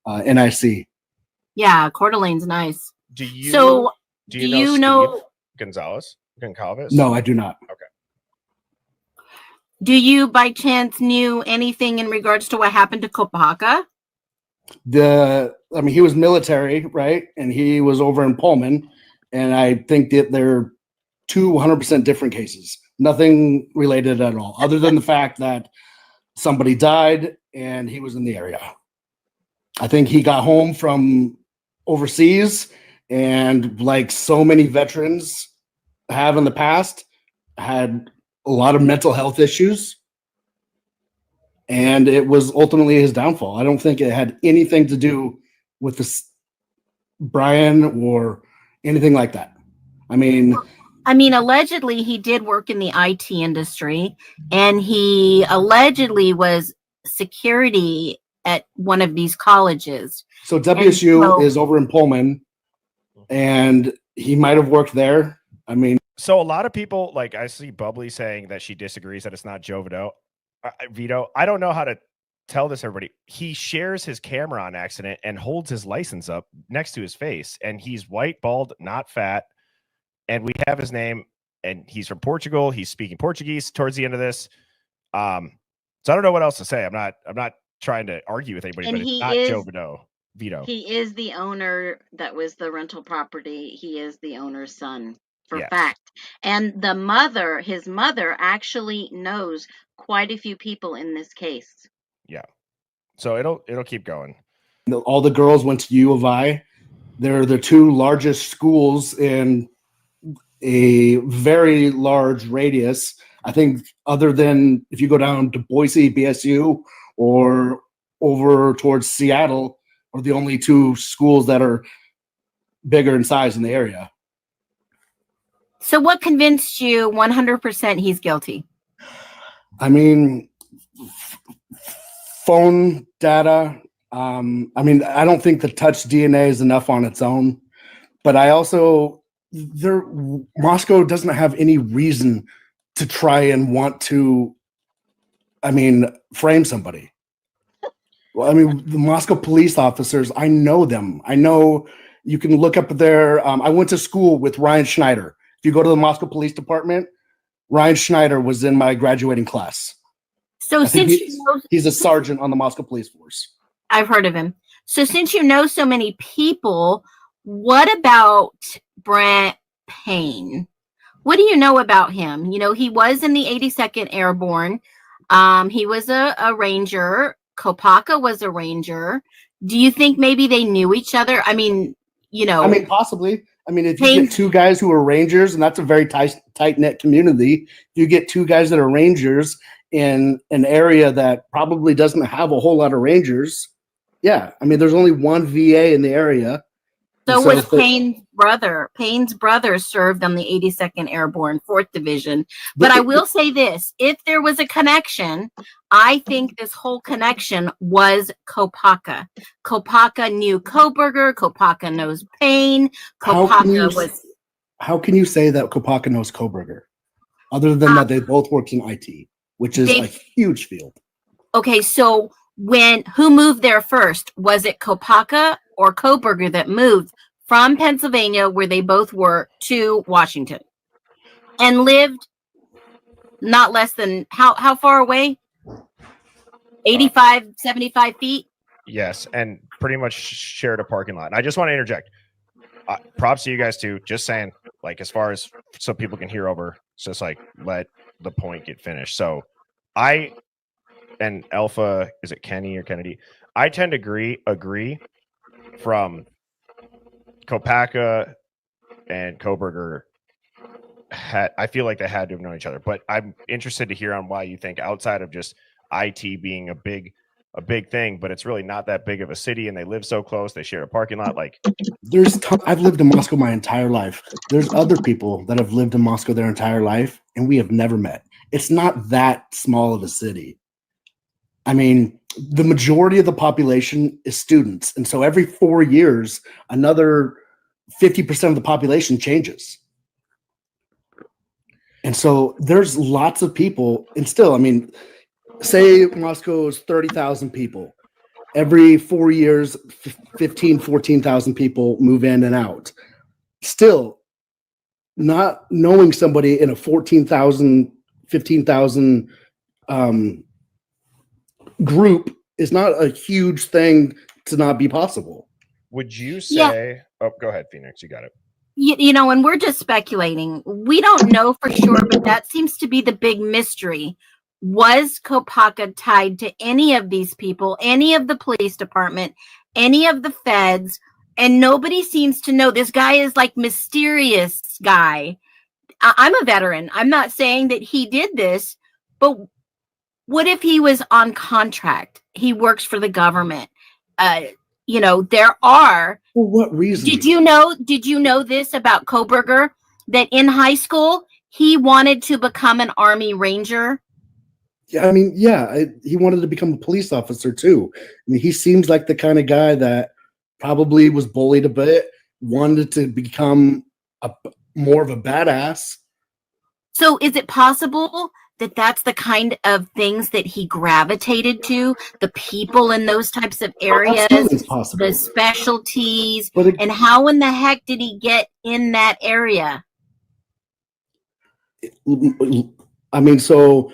NIC. Yeah, Coeur d'Alene's nice. Do you So, do do you you know know? Steve Goncalves? No, I do not. Do you, by chance, knew anything in regards to what happened to Kopaka? He was military, right? And he was over in Pullman. And I think that they're 200% different cases. Nothing related at all, other than the fact that somebody died and he was in the area. I think he got home from overseas, and like so many veterans have in the past, had a lot of mental health issues. And it was ultimately his downfall. I don't think it had anything to do with this Brian or anything like that. I mean, Allegedly, he did work in the IT industry, and he allegedly was security at one of these colleges. so WSU is over in Pullman, and he might have worked there. I mean, So a lot of people, like I see Bubbly saying that she disagrees that it's not Joe Vito. I don't know how to tell this, everybody. He shares his camera on accident and holds his license up next to his face, and he's white, bald, not fat. And we have his name, and he's from Portugal. He's speaking Portuguese towards the end of this. So I don't know what else to say. I'm not trying to argue with anybody, And but it's he not is- Joe Vito. He is the owner that was the rental property. He is the owner's son, for Yes. fact. And his mother actually knows quite a few people in this case. Yeah. So it'll keep going. all the girls went to U of I. They're the two largest schools in a very large radius. I think other than if you go down to Boise, BSU, or over towards Seattle, are the only two schools that are bigger in size in the area. So, what convinced you 100% he's guilty? I mean, phone data. I don't think the touch DNA is enough on its own, but I also Moscow doesn't have any reason to try and want to, frame somebody. Well, the Moscow police officers, I know them. I know you can look up their. I went to school with Ryan Schneider. If you go to the Moscow Police Department, Ryan Schneider was in my graduating class. So, since he's a sergeant on the Moscow Police Force. I've heard of him. So, since you know so many people, what about Brent Payne? What do you know about him? He was in the 82nd Airborne. He was a ranger. Kopaka was a ranger. Do you think maybe they knew each other? Possibly. If you get two guys who are rangers, and that's a very tight-knit community, you get two guys that are rangers in an area that probably doesn't have a whole lot of rangers. Yeah. There's only one VA in the area. So was Payne's brother. Payne's brother served on the 82nd Airborne, 4th Division. But I will say this, if there was a connection, I think this whole connection was Kopaka. Kopaka knew Koberger. Kopaka knows Payne. How can you say that Kopaka knows Koberger? Other than that, they both worked in IT, which is a huge field. Okay, so who moved there first? Was it Kopaka or Koberger that moved from Pennsylvania, where they both were, to Washington and lived not less than how far away? 85, 75 feet? Yes, and pretty much shared a parking lot. And I just want to interject. Props to you guys too. Just saying, as far as so people can hear over, it's just let the point get finished. So and Alpha, is it Kenny or Kennedy? I tend to agree from Kopaka and Koberger. I feel like they had to have known each other, but I'm interested to hear on why you think, outside of just IT being a big thing, but it's really not that big of a city, and they live so close, they share a parking lot. I've lived in Moscow my entire life. There's other people that have lived in Moscow their entire life, and we have never met. It's not that small of a city. The majority of the population is students. And so every 4 years, another 50% of the population changes. And so there's lots of people, and still, I mean, say Moscow is 30,000 people. Every 4 years, 14,000 people move in and out. Still, not knowing somebody in a 14,000, 15,000 group is not a huge thing to not be possible. Would you say? Oh, go ahead, Phoenix. You got it. You know, and we're just speculating. We don't know for sure, but that seems to be the big mystery. Was Kopaka tied to any of these people, any of the police department, any of the feds? And nobody seems to know. This guy is like mysterious guy. I'm a veteran. I'm not saying that he did this, but what if he was on contract? He works for the government. You know, there are. For what reason? Did you know this about Koberger? That in high school, he wanted to become an Army Ranger? Yeah, I mean, he wanted to become a police officer too. I mean, he seems like the kind of guy that probably was bullied a bit, wanted to become more of a badass. So is it possible that that's the kind of things that he gravitated to, the people in those types of areas, It's possible. the specialties, But and how in the heck did he get in that area? I mean, so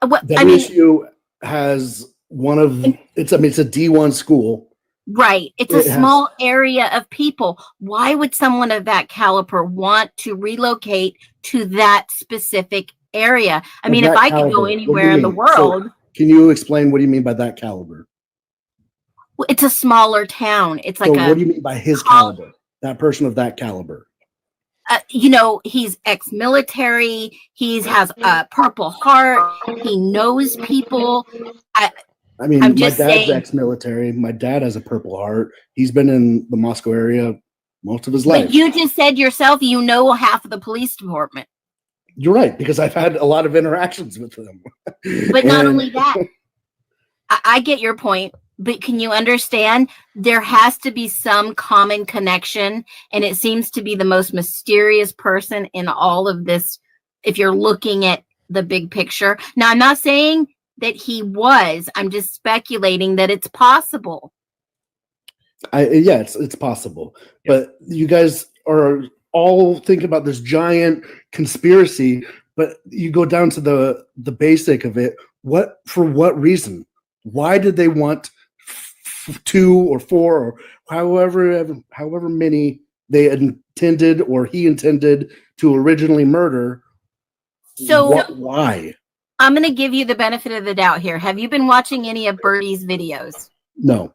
What, WSU has one of it's a D1 school. Right. It's a small area of people. Why would someone of that caliber want to relocate to that specific area? I mean, if I could go anywhere in the world. So, can you explain what do you mean by that caliber? Well, it's a smaller town. It's like what do you mean by his caliber? That person of that caliber? You know, he's ex-military. He has a Purple Heart. He knows people. I mean, my dad's ex-military. My dad has a Purple Heart. He's been in the Moscow area most of his life. But you just said yourself, you know, half of the police department. You're right, because I've had a lot of interactions with them. But not only that, I get your point. But can you understand? There has to be some common connection, and it seems to be the most mysterious person in all of this. If you're looking at the big picture, now I'm not saying that he was. I'm just speculating that it's possible. It's possible. Yep. But you guys are all thinking about this giant conspiracy, but you go down to the basic of it. For what reason? Why did they want 2 or 4 or however many they intended or he intended to originally murder? So why? I'm going to give you the benefit of the doubt here. Have you been watching any of Birdie's videos? No.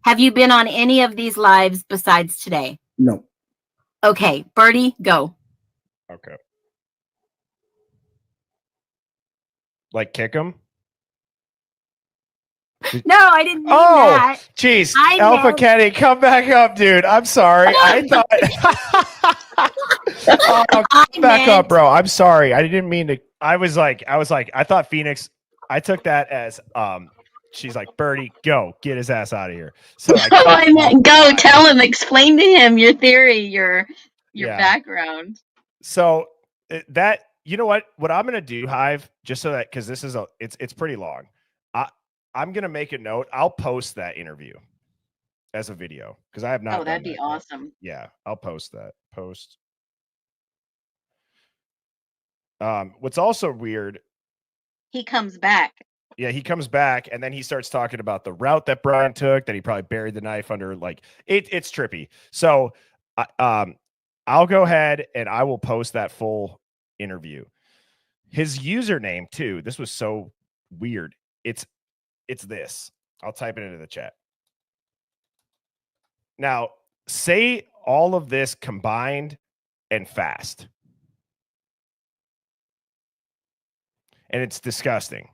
Have you been on any of these lives besides today? No. Okay, Birdie, go. Okay. Like kick him? No, I didn't mean that. Oh, jeez. Alpha Kenny, come back up, dude. I'm sorry. I thought back up, bro. I'm sorry. I didn't mean to. I thought Phoenix. I took that as she's like, Birdie, go get his ass out of here. So I meant go tell him, explain to him your theory, your background. So that, you know what I'm gonna do, Hive, just so that, because this is it's pretty long. I'm gonna make a note. I'll post that interview as a video because I have not. Oh, that'd be awesome. Yeah, I'll post that. What's also weird, he comes back. Yeah, he comes back and then he starts talking about the route that Brian took, that he probably buried the knife under, like it's trippy. So I'll go ahead and I will post that full interview. His username too, this was so weird. It's this. I'll type it into the chat. Now, say all of this combined and fast. And it's disgusting.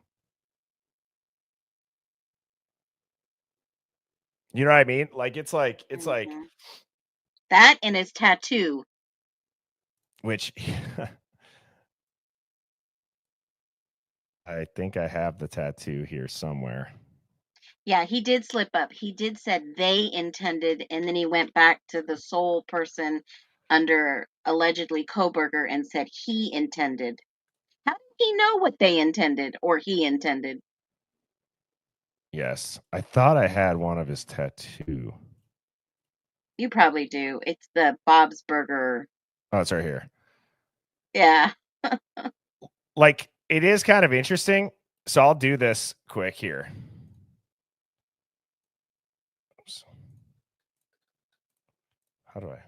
You know what I mean? Like it's like that and his tattoo. Which I think I have the tattoo here somewhere. Yeah, he did slip up. He did said they intended, and then he went back to the sole person under allegedly Koberger and said he intended. How did he know what they intended or he intended? Yes. I thought I had one of his tattoo. You probably do. It's the Bob's Burger. Oh, it's right here. Yeah. Like, it is kind of interesting. So I'll do this quick here. Oops. How do I?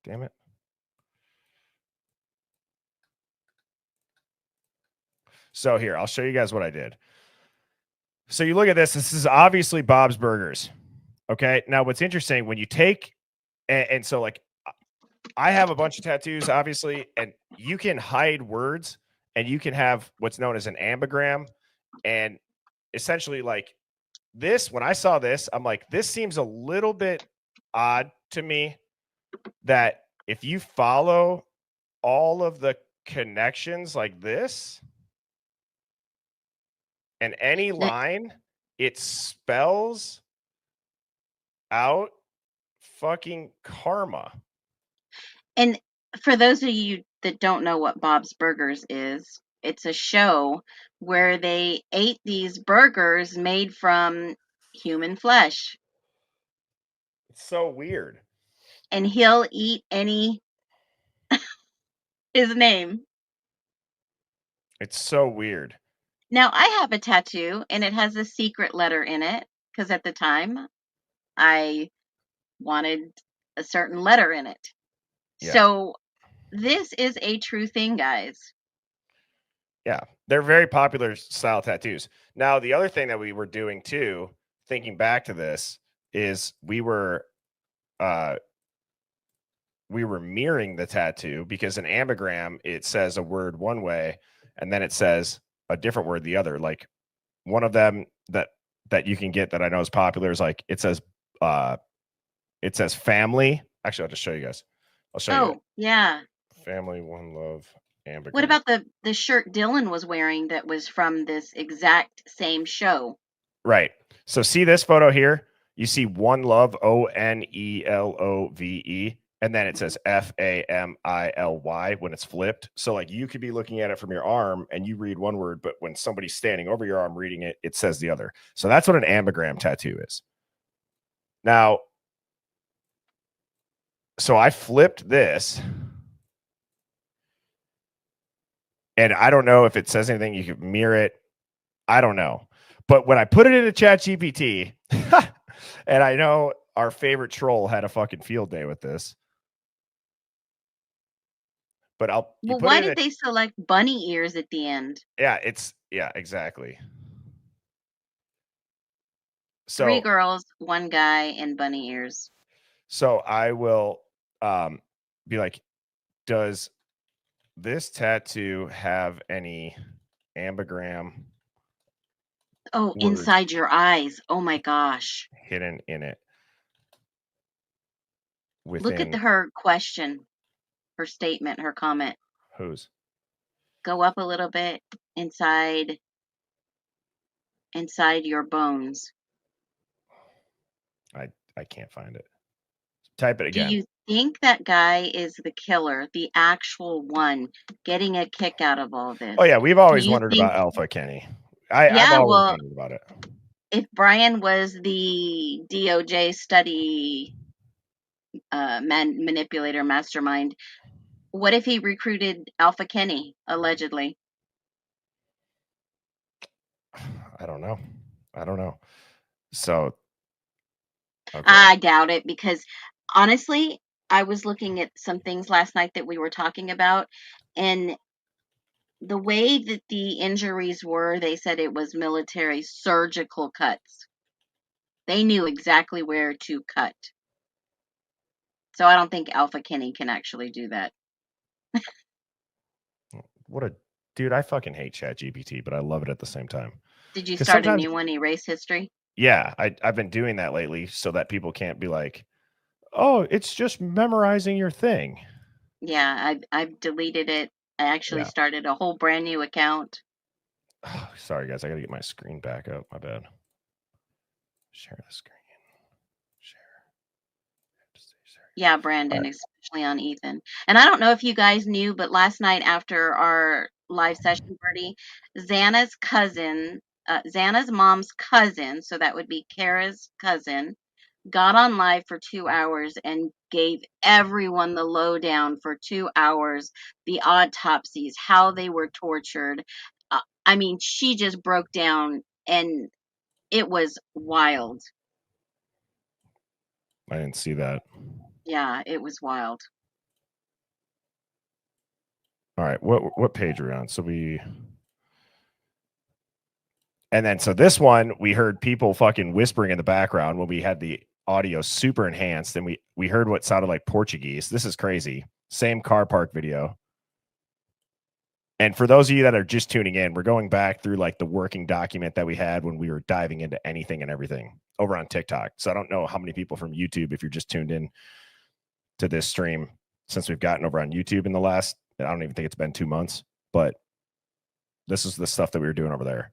Damn it. So here, I'll show you guys what I did. So you look at this. This is obviously Bob's Burgers. Okay. Now, what's interesting when you take, and so like, I have a bunch of tattoos, obviously, and you can hide words and you can have what's known as an ambigram. And essentially, like this, when I saw this, I'm like, this seems a little bit odd to me that if you follow all of the connections like this and any line, it spells out fucking karma. And for those of you that don't know what Bob's Burgers is, it's a show where they ate these burgers made from human flesh. It's so weird. And he'll eat any his name. It's so weird. Now I have a tattoo and it has a secret letter in it because at the time I wanted a certain letter in it. Yeah. So this is a true thing, guys. Yeah, they're very popular style tattoos. Now, the other thing that we were doing too, thinking back to this, is we were mirroring the tattoo because an ambigram, it says a word one way and then it says a different word the other. Like one of them that you can get that I know is popular is like it says family. Actually, I'll just show you guys. I'll show you. Oh, yeah. Family, one love, ambigram. What about the shirt Dylan was wearing that was from this exact same show? Right. So see this photo here? You see one love, ONELOVE, and then it says FAMILY when it's flipped. So like you could be looking at it from your arm and you read one word, but when somebody's standing over your arm reading it, it says the other. So that's what an ambigram tattoo is. Now, so I flipped this. And I don't know if it says anything. You could mirror it. I don't know. But when I put it into ChatGPT, and I know our favorite troll had a fucking field day with this. But why did they select bunny ears at the end? Yeah, exactly. So 3 girls, 1 guy, and bunny ears. So I will be like, does this tattoo have any ambigram? Oh, inside your eyes. Oh my gosh. Hidden in it. Look at her question, her statement, her comment. Whose? Go up a little bit inside your bones. I can't find it. Type it again. Do you think that guy is the killer, the actual one, getting a kick out of all this? Oh yeah, we've always wondered about Alpha Kenny. I've always wondered about it. If Brian was the DOJ study manipulator mastermind, what if he recruited Alpha Kenny, allegedly? I don't know. So okay. I doubt it because honestly, I was looking at some things last night that we were talking about, and the way that the injuries were, they said it was military surgical cuts. They knew exactly where to cut. So I don't think Alpha Kenny can actually do that. What a dude. I fucking hate ChatGPT, but I love it at the same time. Did you start a new one, Erase History? Yeah, I've been doing that lately so that people can't be like, oh, it's just memorizing your thing. Yeah, I've deleted it. I actually started a whole brand new account. Oh, sorry, guys. I got to get my screen back up. My bad. Share the screen. Share. Yeah, Brandon, especially on Ethan. And I don't know if you guys knew, but last night after our live session party, Xana's cousin, Xana's mom's cousin, so that would be Kara's cousin, got on live for 2 hours and gave everyone the lowdown for 2 hours, the autopsies, how they were tortured. I mean, she just broke down and it was wild. I didn't see that. Yeah, it was wild. All right, what page are we on? So this one we heard people fucking whispering in the background when we had the audio super enhanced, and we heard what sounded like Portuguese. This is crazy. Same car park video. And for those of you that are just tuning in, we're going back through like the working document that we had when we were diving into anything and everything over on TikTok. So I don't know how many people from YouTube, if you're just tuned in to this stream, since we've gotten over on YouTube in the last, I don't even think it's been 2 months, but this is the stuff that we were doing over there.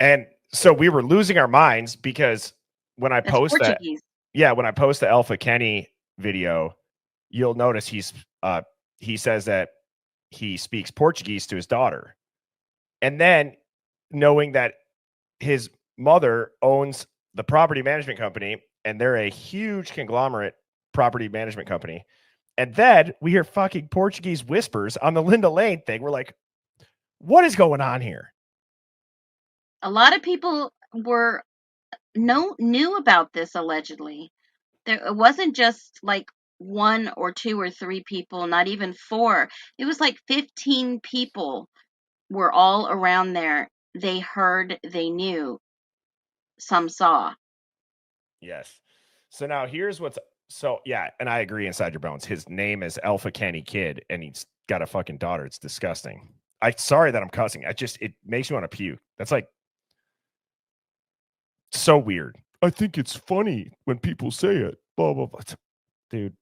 And so we were losing our minds because when I post that, when I post the Alpha Kenny video, you'll notice he says that he speaks Portuguese to his daughter. And then knowing that his mother owns the property management company and they're a huge conglomerate property management company. And then we hear fucking Portuguese whispers on the Linda Lane thing. We're like, what is going on here? A lot of people knew about this allegedly. It wasn't just like 1 or 2 or 3 people, not even 4. It was like 15 people were all around there. They heard, they knew, some saw. Yes. So now here's and I agree inside your bones. His name is Alpha Kenny Kid, and he's got a fucking daughter. It's disgusting. Sorry that I'm cussing. It makes you want to puke. That's like so weird. I think it's funny when people say it. Blah, blah, blah. Dude.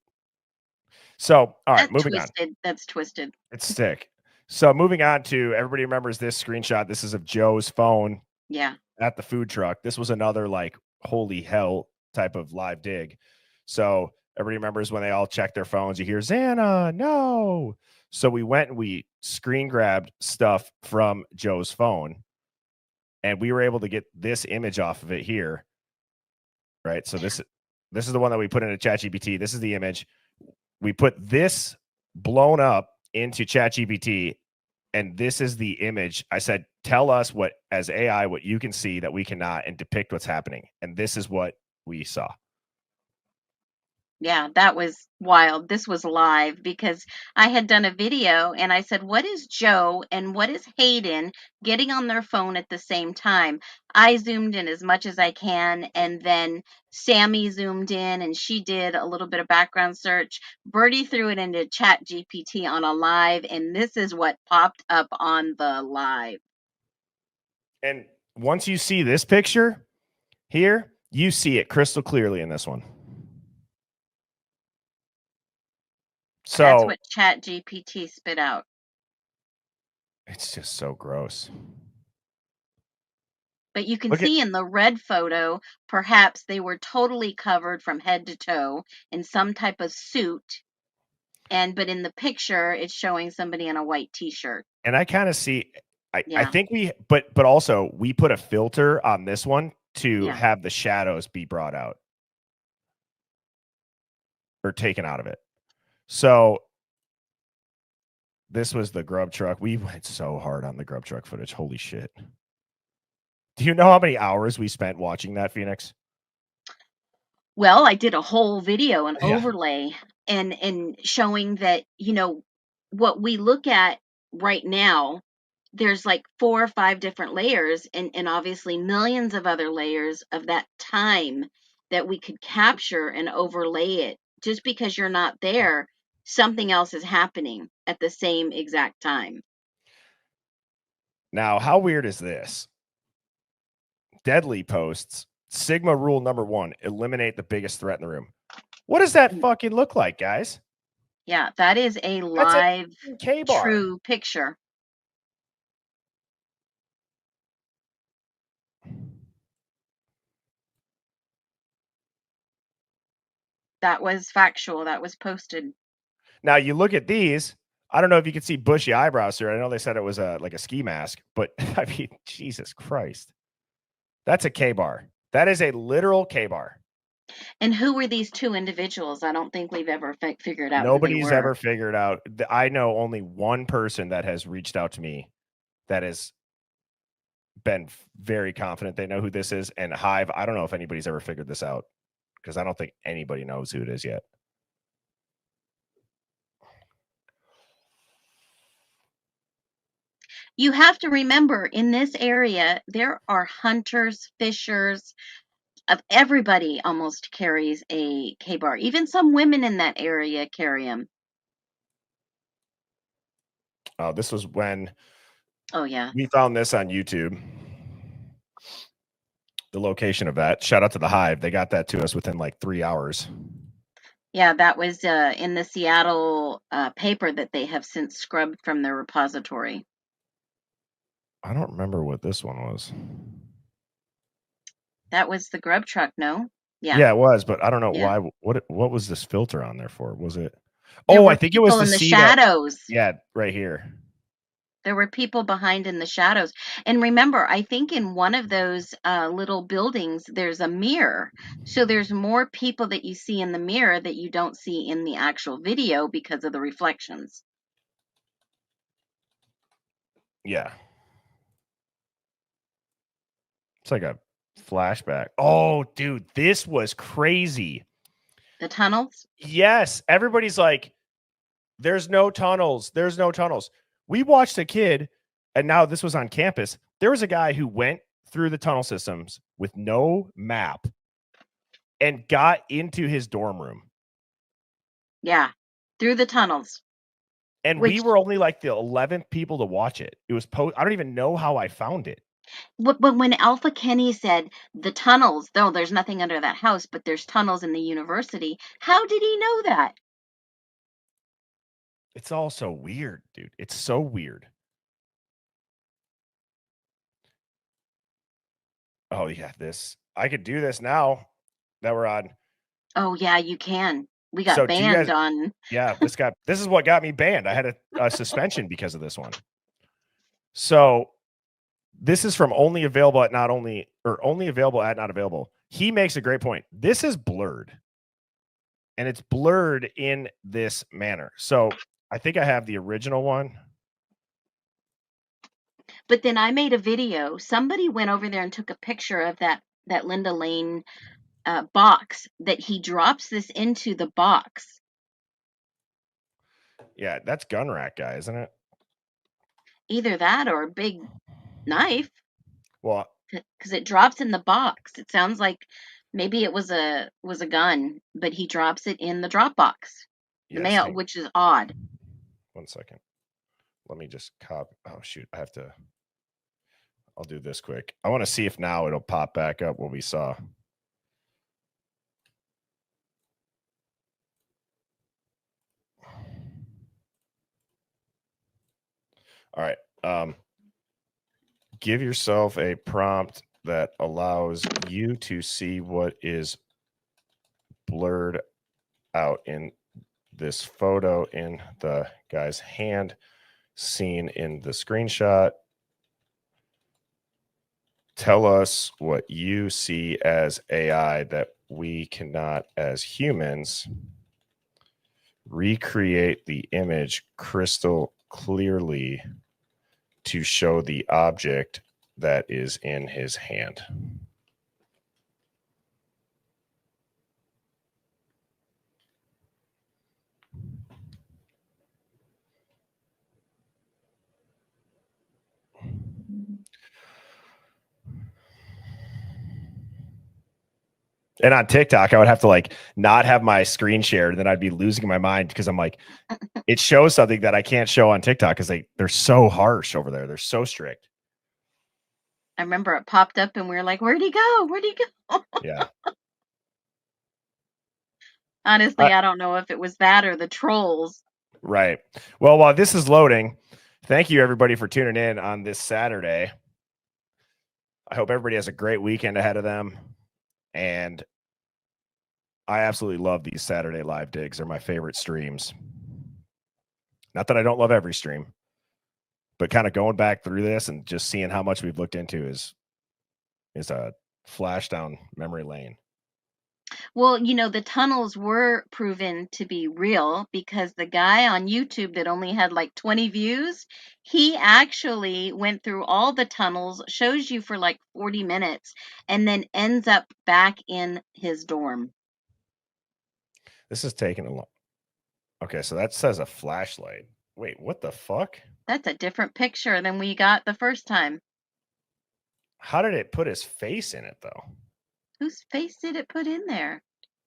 So, all right, moving on. That's twisted. It's sick. So moving on to, everybody remembers this screenshot. This is of Joe's phone. Yeah. At the food truck. This was another like holy hell type of live dig. So everybody remembers when they all check their phones, you hear Xana, no. So we went and we screen grabbed stuff from Joe's phone, and we were able to get this image off of it here. Right. So this is the one that we put into ChatGPT. This is the image. We put this blown up into ChatGPT, and this is the image. I said, tell us what, as AI, what you can see that we cannot, and depict what's happening. And this is what we saw. Yeah, that was wild. This was live because I had done a video and I said, what is Joe and what is Hayden getting on their phone at the same time? I zoomed in as much as I can, and then Sammy zoomed in and she did a little bit of background search. Birdie threw it into ChatGPT on a live, and this is what popped up on the live. And once you see this picture here, you see it crystal clearly in this one. So that's what ChatGPT spit out. It's just so gross. But you can see in the red photo, perhaps they were totally covered from head to toe in some type of suit. But in the picture, it's showing somebody in a white t-shirt. And I kind of see, I think but also we put a filter on this one to have the shadows be brought out or taken out of it. So this was the grub truck. We went so hard on the grub truck footage. Holy shit. Do you know how many hours we spent watching that, Phoenix? Well, I did a whole video, an Yeah. overlay, and showing that, what we look at right now, there's like 4 or 5 different layers, and obviously millions of other layers of that time that we could capture and overlay it. Just because you're not there, something else is happening at the same exact time. Now, how weird is this? Deadly posts Sigma rule number 1: eliminate the biggest threat in the room. What does that fucking look like, guys? Yeah, that is a That's a live, K-bar. true picture. That was factual. That was posted. Now you look at these. I don't know if you can see bushy eyebrows here. I know they said it was like a ski mask, but I mean, Jesus Christ, that's a K-bar. That is a literal K-bar. And who were these 2 individuals? I don't think we've ever figured out Nobody's who they were. ever figured out. I know only one person that has reached out to me that has been very confident they know who this is. And Hive, I don't know if anybody's ever figured this out because I don't think anybody knows who it is yet. You have to remember, in this area, there are hunters, fishers, of everybody almost carries a K-bar. Even some women in that area carry them. This was when Oh, yeah. we found this on YouTube. The location of that. Shout out to the Hive. They got that to us within like 3 hours. Yeah, that was in the Seattle paper that they have since scrubbed from their repository. I don't remember what this one was. That was the grub truck, no? Yeah, it was, but I don't know Yeah. why. What was this filter on there for? Was it? There Oh, were I think it was people to in the see that. shadows. Yeah, right here. There were people behind in the shadows. And remember, I think in one of those little buildings, there's a mirror. So there's more people that you see in the mirror that you don't see in the actual video because of the reflections. Yeah. It's like a flashback. Oh, dude, this was crazy. The tunnels? Yes. Everybody's like, there's no tunnels. There's no tunnels. We watched a kid, and now this was on campus. There was a guy who went through the tunnel systems with no map and got into his dorm room. Yeah, through the tunnels. And we were only like the 11th people to watch it. It was I don't even know how I found it. But when Alpha Kenny said the tunnels, though there's nothing under that house, but there's tunnels in the university, how did he know that? It's all so weird, dude. It's so weird. Oh, yeah, this. I could do this now that we're on. Oh, yeah, you can. We got So banned on. Yeah, this is what got me banned. I had a suspension because of this one. So this is from only available at not available. He makes a great point. This is blurred. And it's blurred in this manner. So I think I have the original one. But then I made a video. Somebody went over there and took a picture of that Linda Lane box that he drops this into the box. Yeah, that's gun rack guy, isn't it? Either that or a big knife. Well, because it drops in the box. It sounds like maybe it was a gun, but he drops it in the drop box, the mail, which is odd. 1 second. Let me just copy. Oh shoot, I'll do this quick. I want to see if now it'll pop back up what we saw. All right. Give yourself a prompt that allows you to see what is blurred out in this photo in the guy's hand seen in the screenshot. Tell us what you see as AI that we cannot as humans. Recreate the image crystal clearly to show the object that is in his hand. And on TikTok, I would have to like not have my screen shared, and then I'd be losing my mind because I'm like, it shows something that I can't show on TikTok because they're so harsh over there. They're so strict. I remember it popped up and we were like, where'd he go? Where'd he go? Yeah. Honestly, I don't know if it was that or the trolls. Right. Well, while this is loading, thank you everybody for tuning in on this Saturday. I hope everybody has a great weekend ahead of them. And I absolutely love these Saturday live digs. They're my favorite streams. Not that I don't love every stream, but kind of going back through this and just seeing how much we've looked into is a flash down memory lane. Well, the tunnels were proven to be real because the guy on YouTube that only had like 20 views, he actually went through all the tunnels, shows you for like 40 minutes, and then ends up back in his dorm. This is taking a long. Okay, so that says a flashlight. Wait, what the fuck? That's a different picture than we got the first time. How did it put his face in it, though? Whose face did it put in there?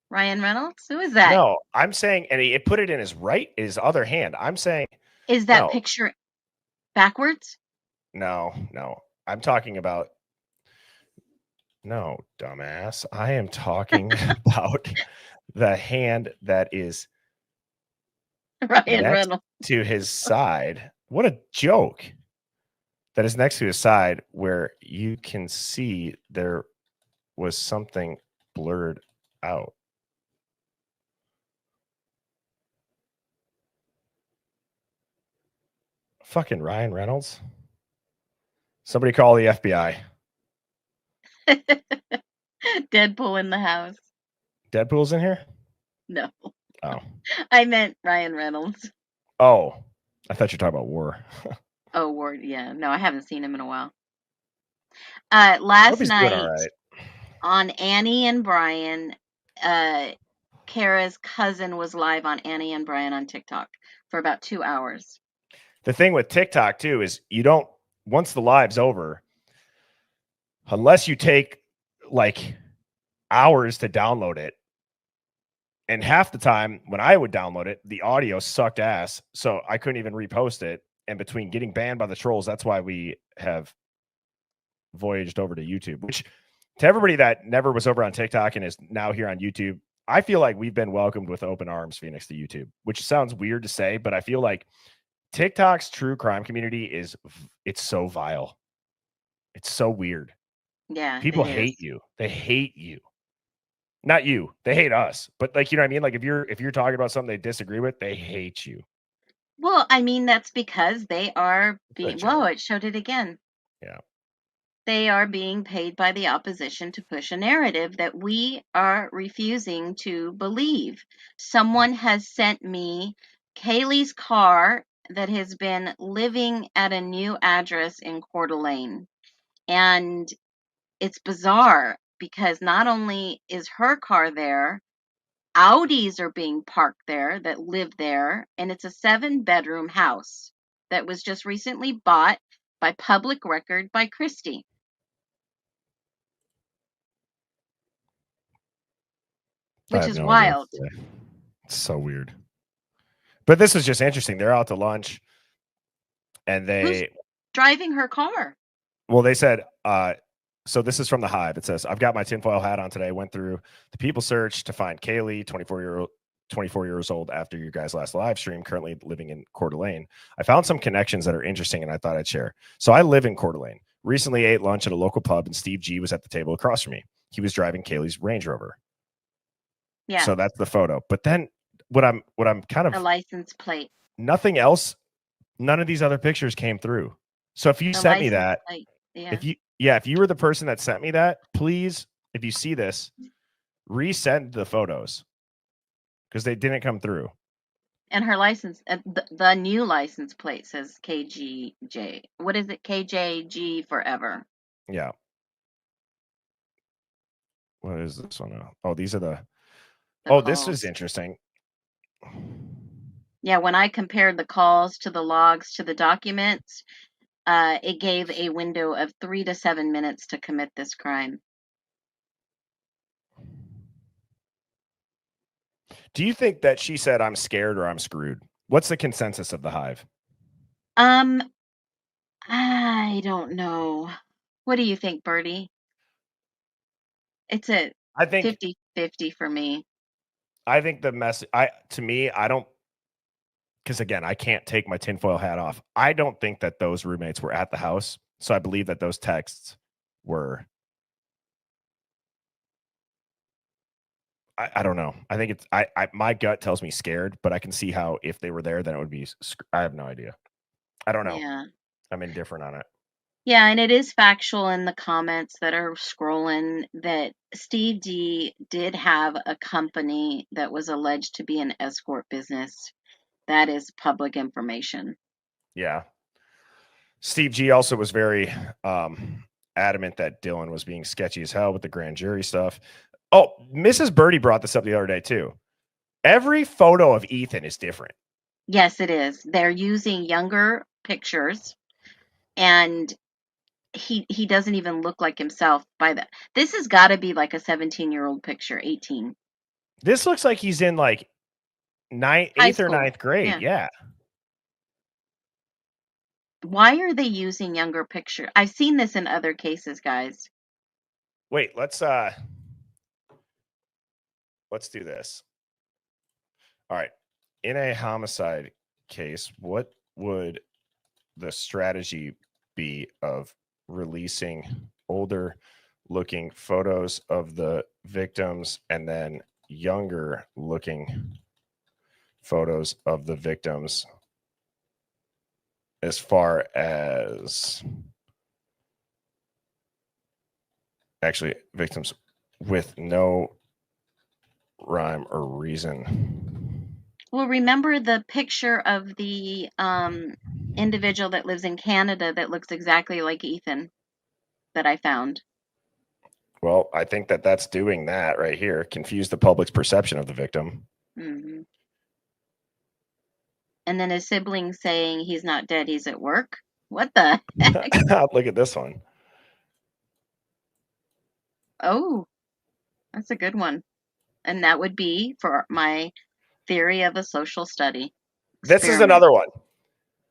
Ryan Reynolds? Who is that? No, I'm saying, and it put it in his other hand. I'm saying, is that no. picture backwards? No. I'm talking about. No, dumbass. I am talking about the hand that is Ryan Reynolds to his side. What a joke. That is next to his side where you can see there was something blurred out. Fucking Ryan Reynolds. Somebody call the FBI. Deadpool in the house. Deadpool's in here? No. Oh. I meant Ryan Reynolds. Oh. I thought you were talking about War. Oh, Ward. Yeah. No, I haven't seen him in a while. Last night on Annie and Brian, Kara's cousin was live on Annie and Brian on TikTok for about 2 hours. The thing with TikTok too is once the live's over, unless you take like hours to download it, and half the time when I would download it, the audio sucked ass, so I couldn't even repost it. And between getting banned by the trolls, that's why we have voyaged over to YouTube. Which, to everybody that never was over on TikTok and is now here on YouTube, I feel like we've been welcomed with open arms, Phoenix, to YouTube, which sounds weird to say, but I feel like TikTok's true crime community it's so vile. It's so weird. Yeah. People hate you. They hate you. Not you. They hate us. But like, you know what I mean? Like if you're talking about something they disagree with, they hate you. Well, I mean, that's because they are being, whoa, it showed it again. Yeah. They are being paid by the opposition to push a narrative that we are refusing to believe. Someone has sent me Kaylee's car that has been living at a new address in Coeur d'Alene. And it's bizarre because not only is her car there, Audis are being parked there that live there, and it's a 7-bedroom house that was just recently bought by public record by Christie. Which is wild. It's so weird. But this was just interesting. They're out to lunch, and Who's driving her car? Well, they said, so this is from the Hive. It says, I've got my tinfoil hat on today. Went through the people search to find Kaylee, 24 years old after your guys' last live stream, currently living in Coeur d'Alene. I found some connections that are interesting, and I thought I'd share. So I live in Coeur d'Alene. Recently ate lunch at a local pub, and Steve G was at the table across from me. He was driving Kaylee's Range Rover. Yeah. So that's the photo. But then what I'm kind of a license plate. Nothing else. None of these other pictures came through. So if you sent me that, if you were the person that sent me that, please, if you see this, resend the photos because they didn't come through. And her license, the new license plate says KGJ. What is it? KJG forever. Yeah. What is this one? Oh, these are the calls. This is interesting. Yeah, when I compared the calls to the logs to the documents, it gave a window of 3 to 7 minutes to commit this crime. Do you think that she said I'm scared or I'm screwed? What's the consensus of the Hive? I don't know. What do you think, Bertie? It's a I think 50-50 for me. the mess to me, I don't, because again, I can't take my tinfoil hat off. I don't think that those roommates were at the house. So I believe that those texts were, I don't know. I think it's my gut tells me scared, but I can see how if they were there, then it would be, I have no idea. I don't know. Yeah. I'm indifferent on it. Yeah, and it is factual in the comments that are scrolling that Steve D did have a company that was alleged to be an escort business. That is public information. Yeah. Steve G also was very adamant that Dylan was being sketchy as hell with the grand jury stuff. Oh, Mrs. Birdie brought this up the other day too. Every photo of Ethan is different. Yes, it is. They're using younger pictures, and he doesn't even look like himself by the. This has got to be like a 17-year-old picture, 18. This looks like he's in like High 8th or school. 9th grade. Yeah. Why are they using younger picture? I've seen this in other cases, guys. Wait, let's do this. All right. In a homicide case, what would the strategy be of releasing older looking photos of the victims and then younger looking photos of the victims as far as actually victims with no rhyme or reason? Well, remember the picture of the individual that lives in Canada that looks exactly like Ethan that I found. Well, I think that that's doing that right here. Confuse the public's perception of the victim. Mm-hmm. And then his sibling saying he's not dead, he's at work. What the heck? Look at this one. Oh, that's a good one. And that would be for my theory of a social study. This is another one.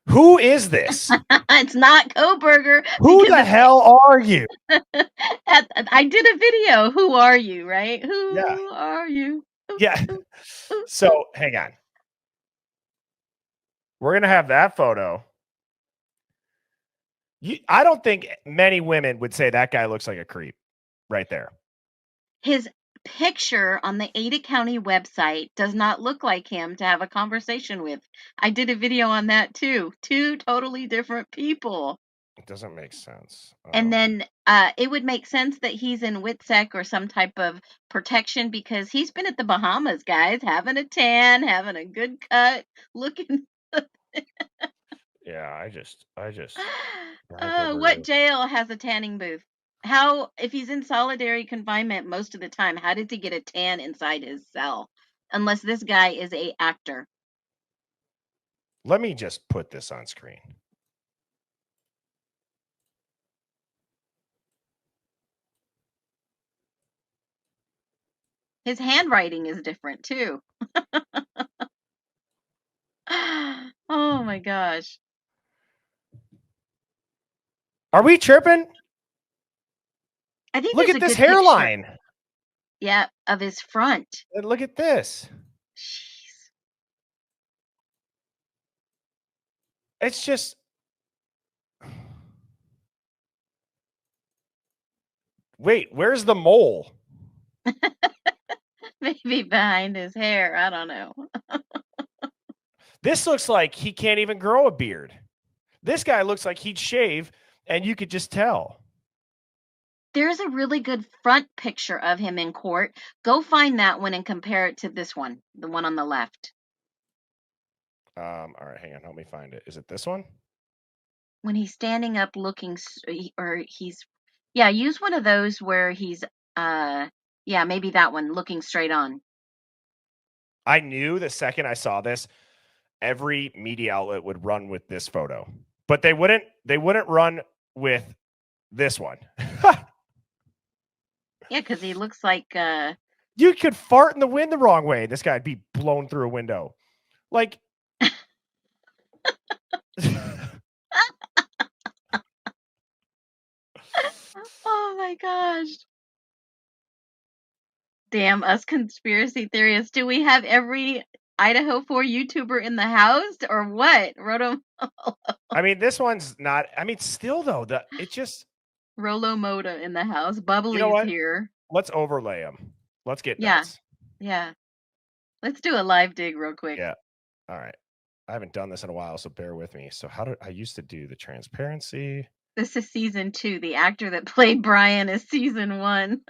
Who is this? It's not Koberger. Who the hell are you? I did a video. Who are you, right? Who are you? Yeah. So hang on. We're going to have that photo. I don't think many women would say that guy looks like a creep right there. His picture on the Ada County website does not look like him to have a conversation with. I did a video on that too. Two totally different people. It doesn't make sense. And then it would make sense that he's in WITSEC or some type of protection because he's been at the Bahamas, guys, having a tan, having a good cut, looking. Yeah, I just. What jail has a tanning booth? How, if he's in solitary confinement most of the time, how did he get a tan inside his cell? Unless this guy is a actor. Let me just put this on screen. His handwriting is different too. Oh my gosh. Are we tripping? I think look there's at a this good hairline. picture. Yeah, of his front. And look at this. Jeez. It's just. Wait, where's the mole? Maybe behind his hair. I don't know. This looks like he can't even grow a beard. This guy looks like he'd shave, and you could just tell. There's a really good front picture of him in court. Go find that one and compare it to this one, the one on the left. All right, hang on. Help me find it. Is it this one? When he's standing up looking, or he's, yeah, use one of those where he's, yeah, maybe that one, looking straight on. I knew the second I saw this, every media outlet would run with this photo, but they wouldn't run with this one. Yeah, because he looks like you could fart in the wind the wrong way. This guy'd be blown through a window. Like, Oh my gosh. Damn us conspiracy theorists. Do we have every Idaho 4 YouTuber in the house or what? Roto I mean, this one's not. I mean, still though, it just. Rolo Moda in the house. You know Bubbly's what? here. Let's overlay them. Let's get Yeah. nuts. Yeah. Let's do a live dig real quick. Yeah. All right. I haven't done this in a while, so bear with me. So how did I used to do the transparency? This is season 2. The actor that played Brian is season 1.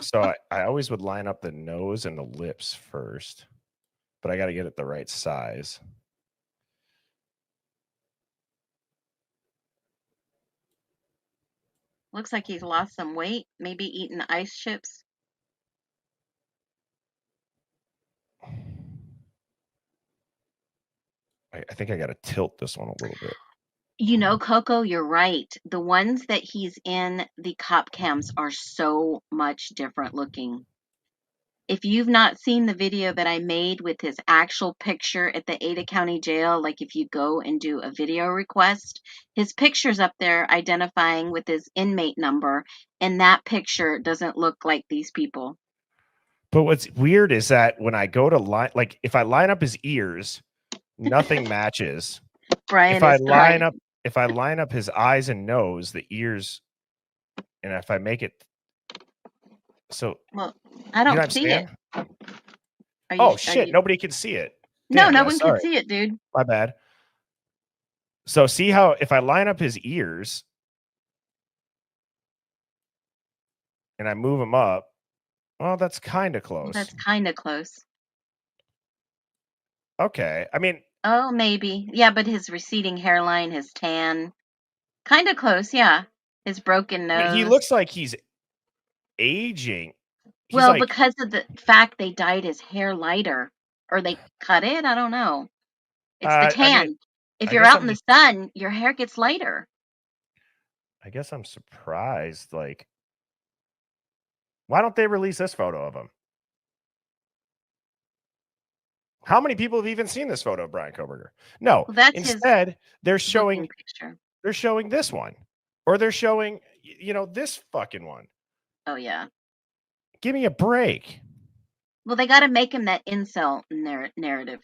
So I always would line up the nose and the lips first, but I got to get it the right size. Looks like he's lost some weight. Maybe eating ice chips. I think I got to tilt this one a little bit. You know, Coco, you're right. The ones that he's in the cop cams are so much different looking. If you've not seen the video that I made with his actual picture at the Ada County Jail, like if you go and do a video request, his picture's up there identifying with his inmate number, and that picture doesn't look like these people. But what's weird is that when I go to line, like if I line up his ears, nothing matches. Brian If I is line crying. up his eyes and nose, the ears, and if I make it so, Well, I you know don't what I'm see saying? it. Oh shit! Nobody can see it. No, Damn, no guys, one sorry. can see it, dude. My bad. So see how if I line up his ears and I move him up, well, that's kind of close. That's kind of close. Okay. I mean, Oh, maybe. Yeah, but his receding hairline, his tan, kind of close. Yeah, his broken nose. he looks like he's aging. He's well, like, because of the fact they dyed his hair lighter, or they cut it. I don't know. It's the I tan. mean, If I you're guess out I'm in the just- sun, your hair gets lighter. I guess I'm surprised. Like, why don't they release this photo of him? How many people have even seen this photo of Brian Koberger? No. Well, that's his Instead, they're booking showing picture. this one, or they're showing this fucking one. Oh yeah. Give me a break. Well, they got to make him that incel narrative.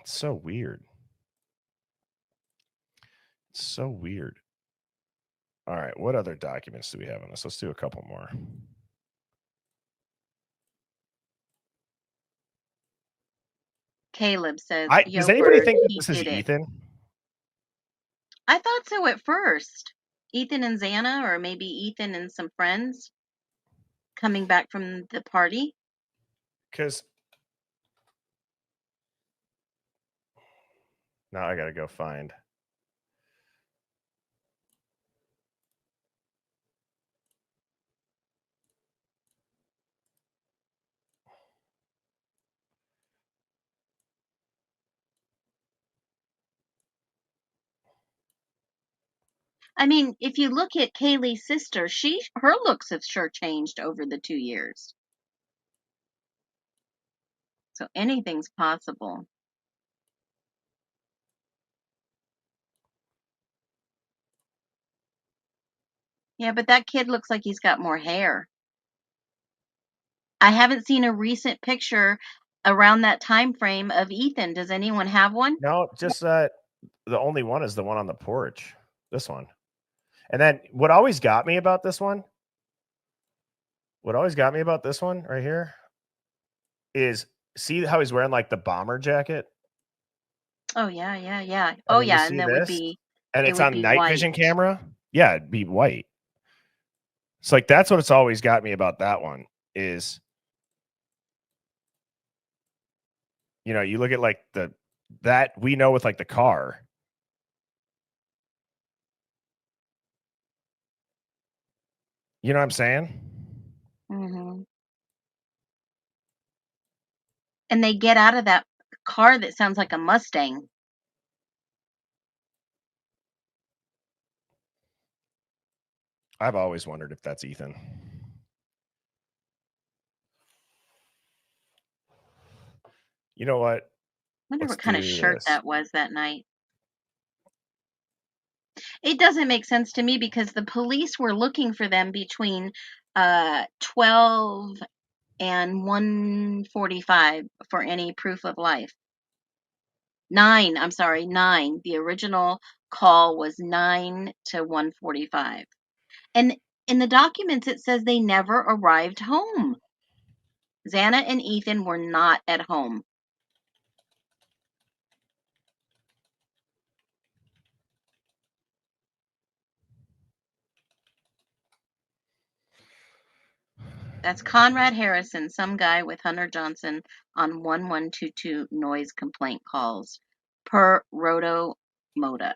It's so weird. It's so weird. All right, what other documents do we have on this? Let's do a couple more. Caleb says, Does anybody Bird, think that he this is did it." Ethan? I thought so at first. Ethan and Xana, or maybe Ethan and some friends coming back from the party. Because now I gotta go find. I mean, if you look at Kaylee's sister, her looks have sure changed over the 2 years. So anything's possible. Yeah, but that kid looks like he's got more hair. I haven't seen a recent picture around that time frame of Ethan. Does anyone have one? No, just that the only one is the one on the porch. This one. And then what always got me about this one right here is see how he's wearing like the bomber jacket? Oh yeah, yeah, yeah. And Oh then you yeah, see and that would this, be and it it's would on be night white. vision camera. Yeah, it'd be white. It's like that's what it's always got me about that one is you look at like that we know with like the car. You know what I'm saying? Hmm. And they get out of that car that sounds like a Mustang. I've always wondered if that's Ethan. You know what? Wonder Let's what kind of do shirt this. that was that night. It doesn't make sense to me because the police were looking for them between 12 and 1:45 for any proof of life. 9, I'm sorry, 9. The original call was 9 to 1:45. And in the documents it says they never arrived home. Xana and Ethan were not at home. That's Conrad Harrison, some guy with Hunter Johnson on 1122 noise complaint calls per Roto Moda.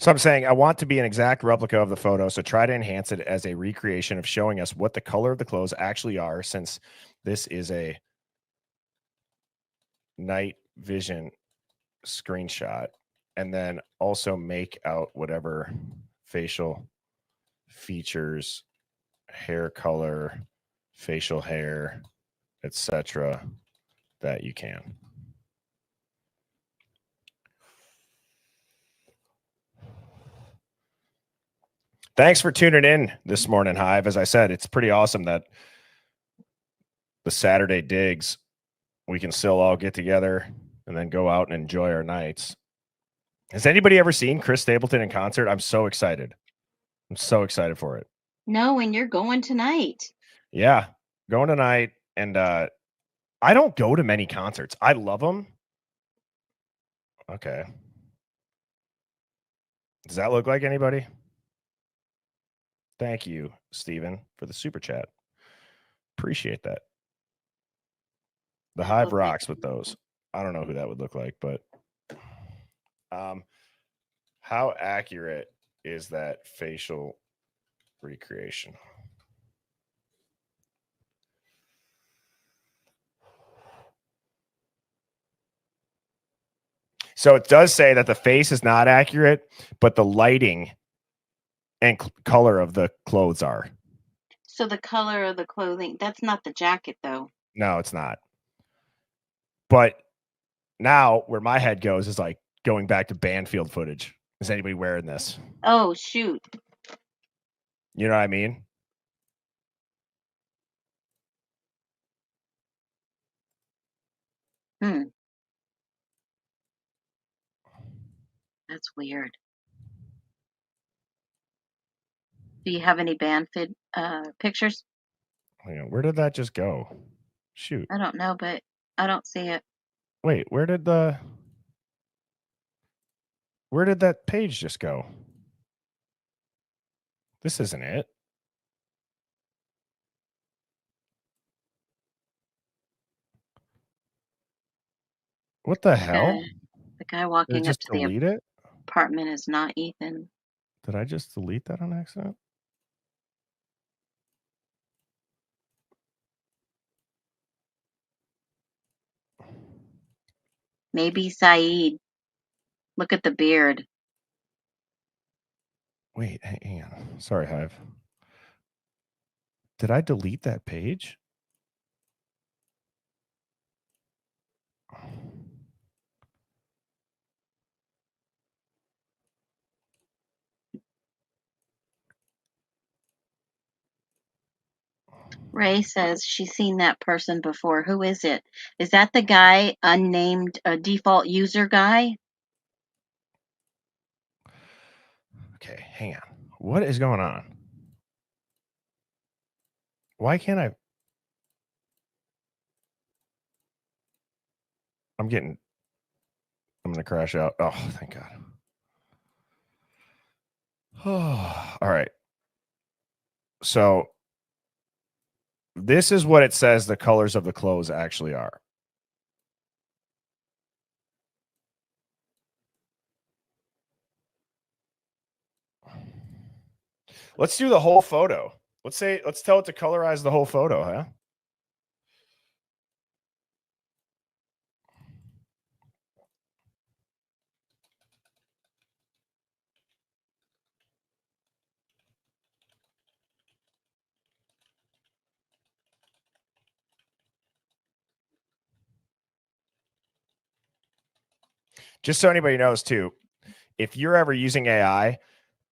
So I'm saying I want to be an exact replica of the photo. So try to enhance it as a recreation of showing us what the color of the clothes actually are, since this is a night vision screenshot. And then also make out whatever facial features, hair color, facial hair, etc. that you can. Thanks for tuning in this morning, Hive. As I said, it's pretty awesome that the Saturday digs, we can still all get together and then go out and enjoy our nights. Has anybody ever seen Chris Stapleton in concert? I'm so excited. I'm so excited for it. No, and you're going tonight. Yeah, going tonight. And I don't go to many concerts. I love them. Okay. Does that look like anybody? Thank you, Steven, for the super chat. Appreciate that. The Hive rocks with those. I don't know who that would look like, but how accurate is that facial recreation? So it does say that the face is not accurate, but the lighting and color of the clothes are. So the color of the clothing, that's not the jacket though. No, it's not. But now where my head goes is like going back to Banfield footage. Is anybody wearing this? Oh, shoot. You know what I mean? That's weird. Do you have any Banfield pictures? Where did that just go? Shoot. I don't know, but I don't see it. Wait, where did that page just go? This isn't it. What the hell? The guy walking up to the delete it? apartment is not Ethan. Did I just delete that on accident? Maybe Saeed. Look at the beard. Wait, hang on. Sorry, Hive. Did I delete that page? Ray says she's seen that person before. Who is it? Is that the guy, unnamed default user guy? Okay, hang on. What is going on? Why can't I? I'm going to crash out. Oh, thank God. Oh, all right. So this is what it says the colors of the clothes actually are. Let's do the whole photo. Let's tell it to colorize the whole photo, huh? Just so anybody knows too, if you're ever using AI,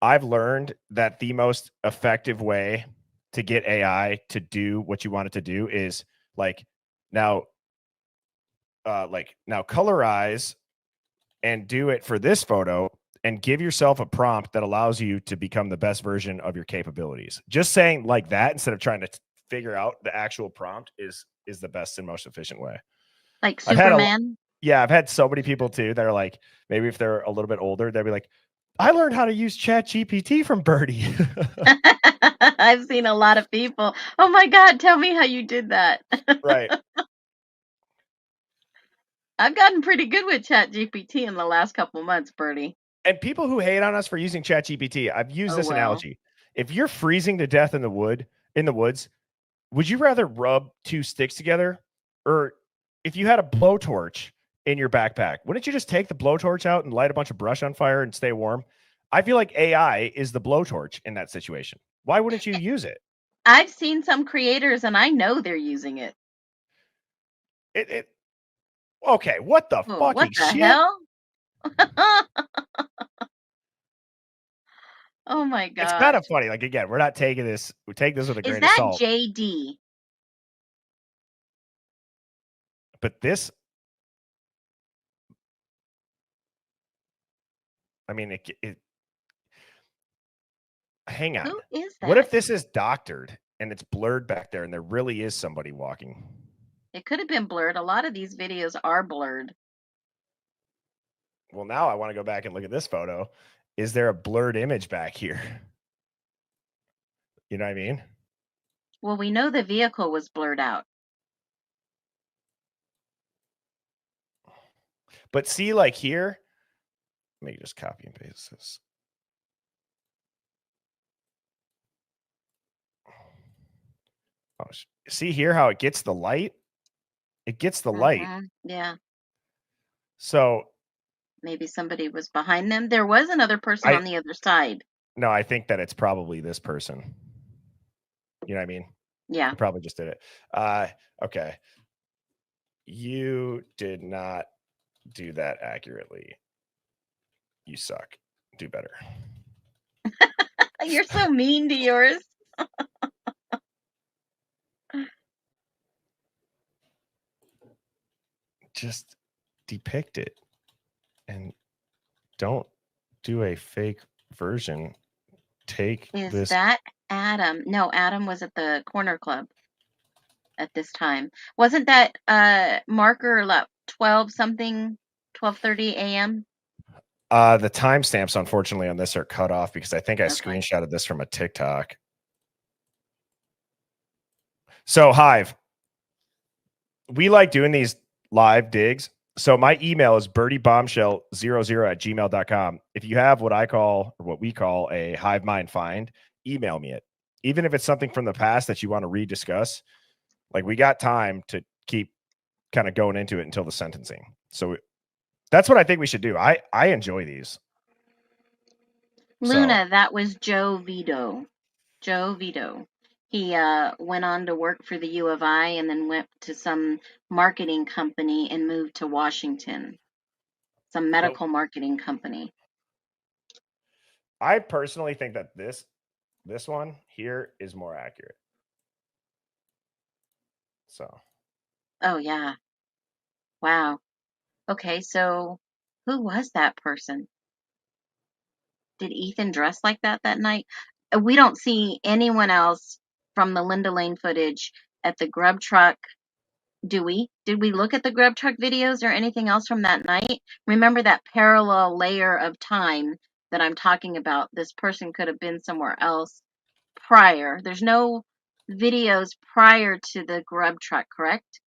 I've learned that the most effective way to get AI to do what you want it to do is now colorize and do it for this photo and give yourself a prompt that allows you to become the best version of your capabilities. Just saying like that instead of trying to figure out the actual prompt is the best and most efficient way. Like I've had Superman. I've had so many people too that are like, maybe if they're a little bit older, they'll be like, I learned how to use Chat GPT from Birdie. I've seen a lot of people. Oh my God, tell me how you did that. Right. I've gotten pretty good with Chat GPT in the last couple months, Bertie. And people who hate on us for using Chat GPT, I've used this analogy. If you're freezing to death in the woods, would you rather rub two sticks together? Or if you had a blowtorch in your backpack, wouldn't you just take the blowtorch out and light a bunch of brush on fire and stay warm? I feel like AI is the blowtorch in that situation. Why wouldn't you use it? I've seen some creators and I know they're using it. Okay, what the fucking What the shit? hell? Oh my God. It's kind of funny. Like, again, we're not taking this, we take this with a grain of Is salt. that JD? But this, I mean, hang on. Who is that? What if this is doctored and it's blurred back there and there really is somebody walking? It could have been blurred. A lot of these videos are blurred. Well, now I want to go back and look at this photo. Is there a blurred image back here? You know what I mean? Well, we know the vehicle was blurred out. But see, like here, let me just copy and paste this. Oh, see here how it gets the light? It gets the light. Yeah. So maybe somebody was behind them. There was another person on the other side. No, I think that it's probably this person. You know what I mean? Yeah. I probably just did it. Okay. You did not do that accurately. You suck. Do better. You're so mean to yours. Just depict it and don't do a fake version. Is that Adam? No, Adam was at the corner club at this time. Wasn't that marker 12 something, 12:30 a.m.? The timestamps, unfortunately, on this are cut off because I think I screenshotted this from a TikTok. So, Hive, we like doing these live digs. So my email is birdiebombshell00@gmail.com. If you have what we call a Hive Mind find, email me it. Even if it's something from the past that you want to rediscuss, like we got time to keep kind of going into it until the sentencing. So that's what I think we should do. I enjoy these. Luna, that was Joe Vito. Joe Vito. He went on to work for the U of I and then went to some marketing company and moved to Washington. Some medical marketing company. I personally think that this one here is more accurate. So. Oh, yeah. Wow. Okay, so who was that person? Did Ethan dress like that night? We don't see anyone else from the Linda Lane footage at the grub truck, do we? Did we look at the grub truck videos or anything else from that night? Remember that parallel layer of time that I'm talking about? This person could have been somewhere else prior. There's no videos prior to the grub truck, correct?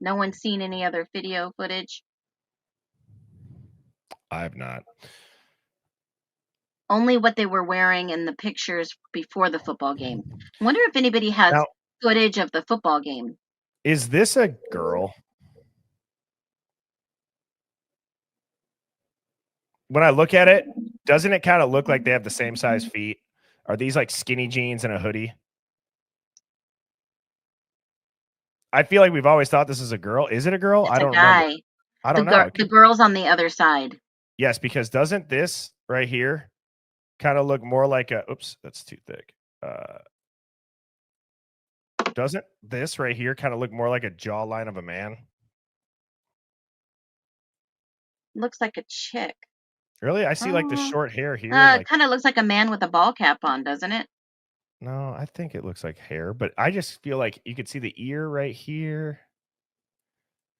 No one's seen any other video footage? I have not. Only what they were wearing in the pictures before the football game. I wonder if anybody has footage of the football game. Is this a girl? When I look at it, doesn't it kind of look like they have the same size feet? Are these like skinny jeans and a hoodie? I feel like we've always thought this is a girl. Is it a girl? I don't remember. I don't know. The girls on the other side. Yes, because doesn't this right here kind of look more like a, oops, that's too thick. Doesn't this right here kind of look more like a jawline of a man? Looks like a chick. Really? I see like the short hair here. Like, kind of looks like a man with a ball cap on, doesn't it? no, I think it looks like hair, but I just feel like you could see the ear right here.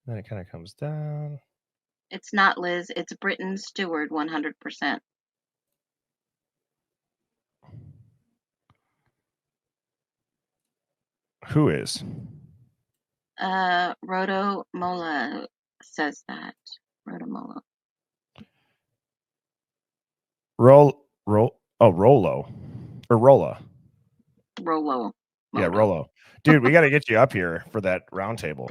Then it kind of comes down. It's not Liz. It's Britton Stewart, 100%. Who is? Roto Mola says that. Roto Mola. Rollo or Rolla. Rolo. Yeah, Moto. Rollo. Dude, we got to get you up here for that round table.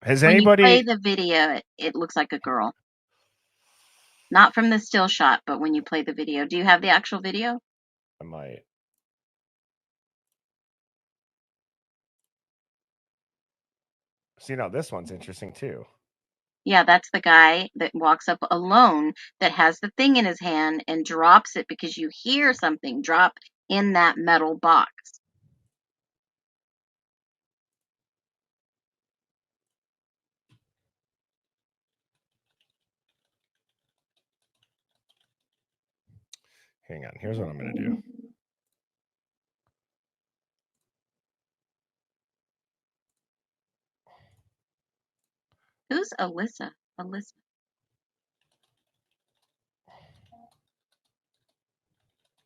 Has When anybody you play the video, it looks like a girl. Not from the still shot, but when you play the video. Do you have the actual video? I might. See, now this one's interesting too. Yeah, that's the guy that walks up alone that has the thing in his hand and drops it because you hear something drop in that metal box. Hang on. Here's what I'm going to do. Who's Alyssa? Alyssa.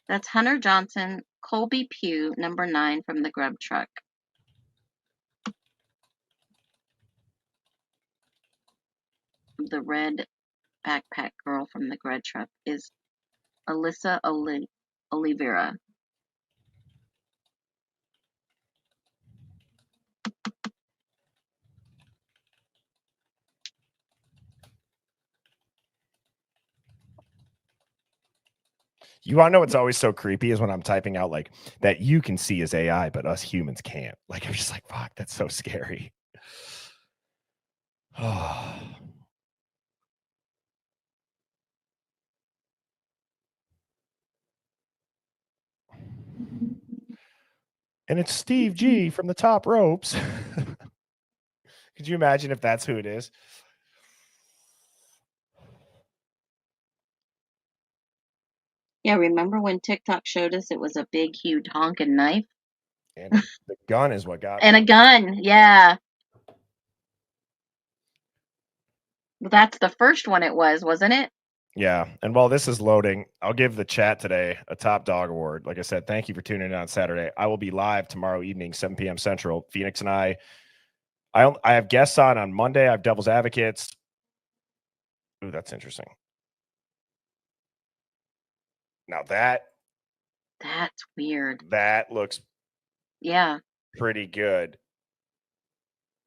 That's Hunter Johnson, Colby Pugh, number 9 from the grub truck. The red backpack girl from the grub truck is Alyssa Oliveira. You want to know what's always so creepy is when I'm typing out like that you can see as AI, but us humans can't. Like, I'm just like, fuck, that's so scary. Oh. And it's Steve G from the Top Ropes. Could you imagine if that's who it is? Yeah, remember when TikTok showed us it was a big, huge honking knife? And the gun is what got And me. a gun, yeah. Well, that's the first one it was, wasn't it? Yeah. And while this is loading, I'll give the chat today a top dog award. Like I said, thank you for tuning in on Saturday. I will be live tomorrow evening, 7 p.m. Central. Phoenix and I have guests on Monday. I have Devil's Advocates. Ooh, that's interesting. Now that's weird. That looks pretty good.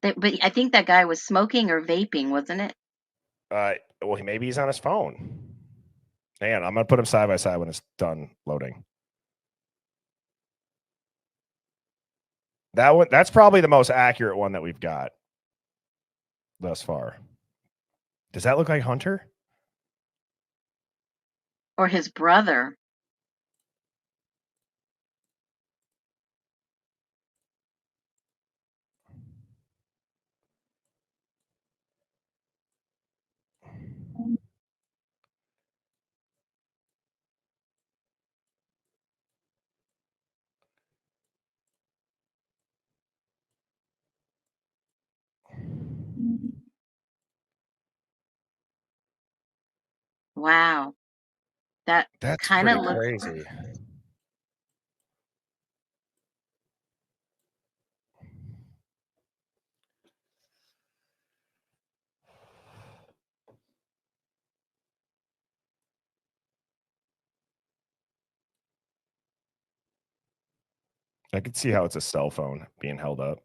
But I think that guy was smoking or vaping, wasn't it? Well, maybe he's on his phone. Hang on, I'm gonna put them side by side when it's done loading. That's probably the most accurate one that we've got thus far. Does that look like Hunter? Or his brother? Wow. That's kind of crazy. I could see how it's a cell phone being held up.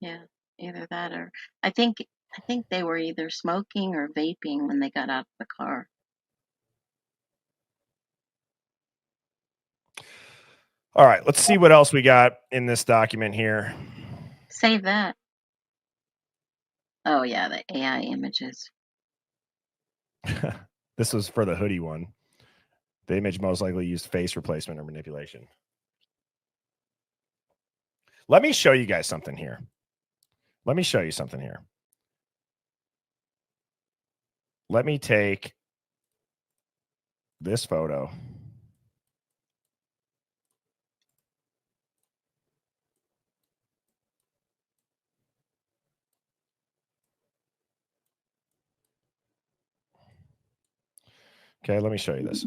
Yeah, either that or I think they were either smoking or vaping when they got out of the car. All right, let's see what else we got in this document here. Save that. Oh yeah, the AI images. This was for the hoodie one. The image most likely used face replacement or manipulation. Let me show you guys something here. Let me show you something here. Let me take this photo. Okay, let me show you this.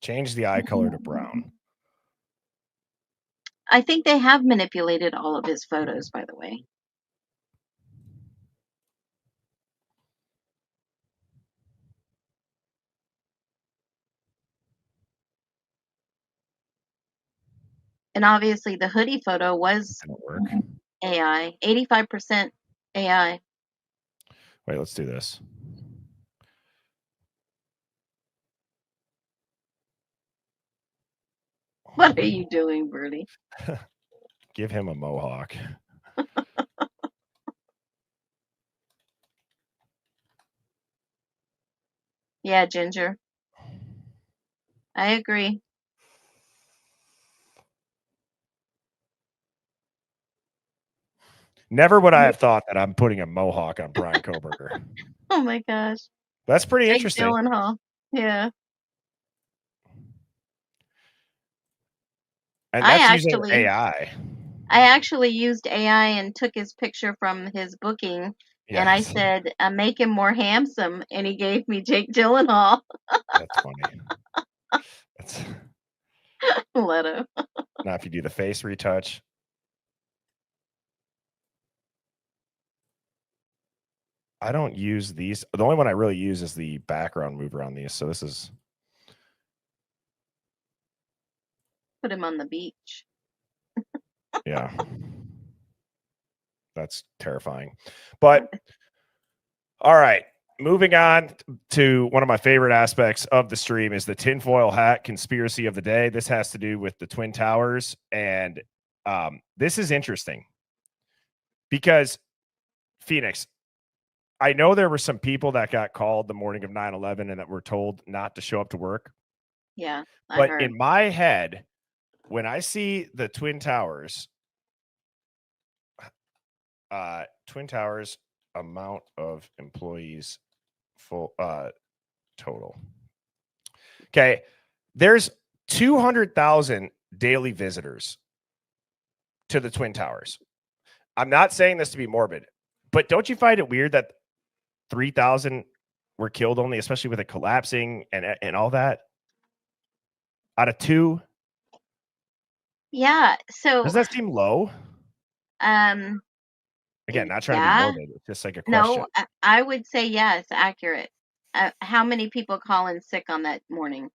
Change the eye color to brown. I think they have manipulated all of his photos, by the way. And obviously the hoodie photo was AI, 85% AI. Wait, let's do this. What are you doing, Bertie? Give him a mohawk. Yeah, Ginger. I agree. Never would I have thought that I'm putting a mohawk on Brian Koberger. Oh my gosh. That's pretty Jake interesting. Gyllenhaal. Yeah. And that's using AI. I actually used AI and took his picture from his booking, and I said, make him more handsome, and he gave me Jake Gyllenhaal. That's funny. That's Leto. now if you do the face retouch. I don't use these. The only one I really use is the background mover on these. So this is. Put him on the beach. Yeah. That's terrifying. But all right. Moving on to one of my favorite aspects of the stream is the tinfoil hat conspiracy of the day. This has to do with the Twin Towers. And this is interesting because Phoenix, I know there were some people that got called the morning of 9/11 and that were told not to show up to work. Yeah. But in my head, when I see the Twin Towers, amount of employees full total. Okay. There's 200,000 daily visitors to the Twin Towers. I'm not saying this to be morbid, but don't you find it weird that 3,000 were killed only, especially with it collapsing and all that? Out of 2? Yeah. So does that seem low? Again, not trying to be morbid. It's just like a question. No, I would say yes, accurate. How many people call in sick on that morning?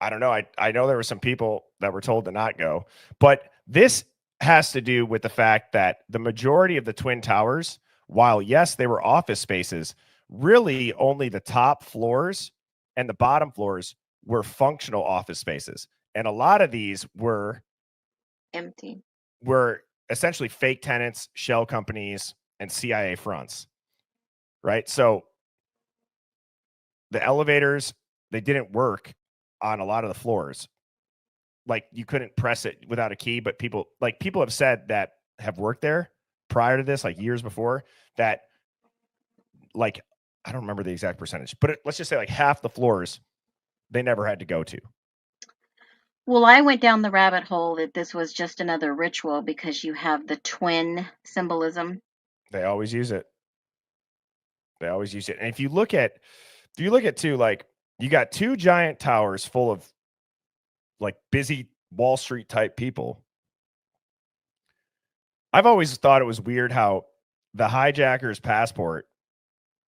I don't know. I know there were some people that were told to not go, but this has to do with the fact that the majority of the Twin Towers, while yes, they were office spaces, really only the top floors and the bottom floors were functional office spaces. And a lot of these were empty. Were essentially fake tenants, shell companies, and CIA fronts. Right? So the elevators, they didn't work on a lot of the floors. Like you couldn't press it without a key, but people have said that have worked there prior to this, like years before, that like I don't remember the exact percentage, but let's just say like half the floors they never had to go to. Well, I went down the rabbit hole that this was just another ritual because you have the twin symbolism. They always use it. They always use it. And if you look at too, like you got 2 giant towers full of like busy Wall Street type people. I've always thought it was weird how the hijacker's passport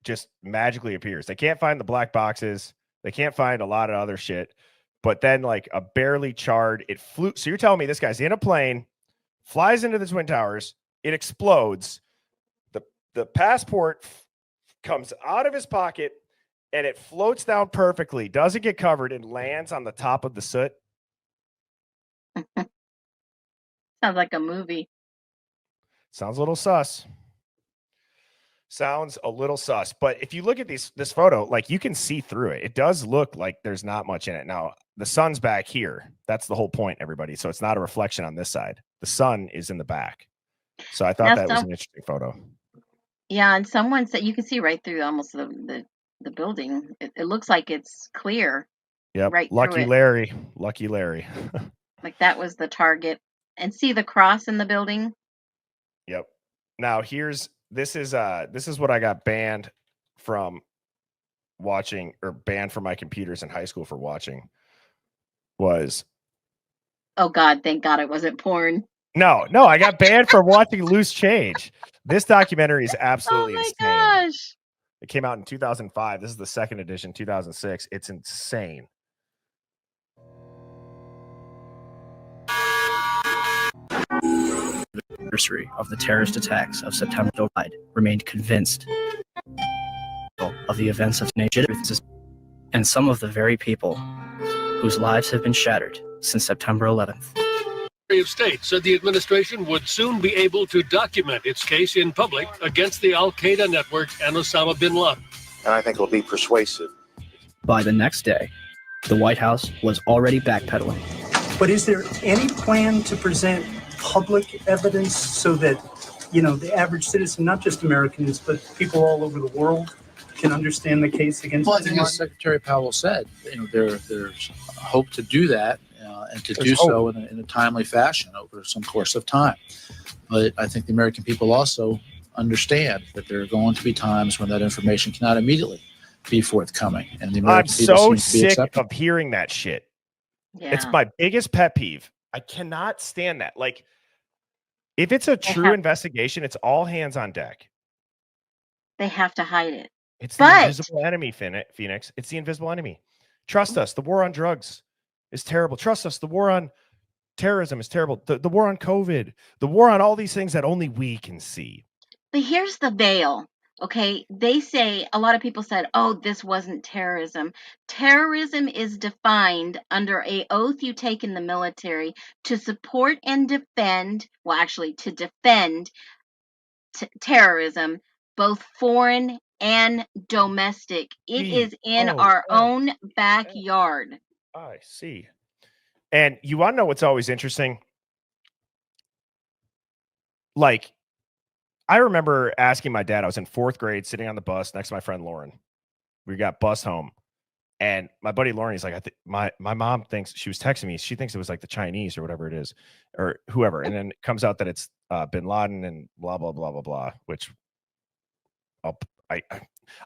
just magically appears. They can't find the black boxes. They can't find a lot of other shit. but then like a barely charred, it flew. So you're telling me this guy's in a plane, flies into the Twin Towers, it explodes. The passport comes out of his pocket and it floats down perfectly, doesn't get covered, and lands on the top of the soot. Sounds like a movie. Sounds a little sus. Sounds a little sus. But if you look at this photo, like you can see through it. It does look like there's not much in it. Now, the sun's back here. That's the whole point, everybody. So it's not a reflection on this side. The sun is in the back. So I thought that was an interesting photo. Yeah, and someone said you can see right through almost the building. It looks like it's clear. Yep. Right through Lucky it. Larry. Lucky Larry. Like that was the target. And see the cross in the building? Yep. Now this is what I got banned from watching, or banned from my computers in high school for watching, was Oh God, thank God it wasn't porn. No, I got banned for watching Loose Change. This documentary is absolutely insane. Oh my gosh. It came out in 2005. This is the second edition, 2006. It's insane. Anniversary of the terrorist attacks of September 11th remained convinced of the events of nature and some of the very people whose lives have been shattered since September 11th. Secretary of State said the administration would soon be able to document its case in public against the Al-Qaeda network and Osama bin Laden. And I think it'll be persuasive. By the next day, the White House was already backpedaling. But is there any plan to present public evidence so that, the average citizen, not just Americans, but people all over the world, can understand the case against? Well, I think as Secretary Powell said, there's hope to do that and to do so in a timely fashion over some course of time. But I think the American people also understand that there are going to be times when that information cannot immediately be forthcoming. And the American I'm people so seem to be sick accepting. of hearing that shit. Yeah. It's my biggest pet peeve. I cannot stand that. Like, if it's a true investigation, it's all hands on deck. They have to hide it. It's the invisible enemy, Phoenix. It's the invisible enemy. Trust us. The war on drugs is terrible. Trust us. The war on terrorism is terrible. The war on COVID, the war on all these things that only we can see. But here's the veil. Okay, they say, a lot of people said, oh, this wasn't terrorism. Terrorism is defined under an oath you take in the military to support and defend, well, actually, to defend terrorism, both foreign and domestic. It is in our own backyard. I see. And you want to know what's always interesting? Like, I remember asking my dad, I was in 4th grade sitting on the bus next to my friend Lauren. We got bus home. And my buddy Lauren, he's like, my mom thinks, she was texting me, she thinks it was like the Chinese or whatever it is, or whoever. And then it comes out that it's bin Laden and blah, blah, blah, blah, blah, which I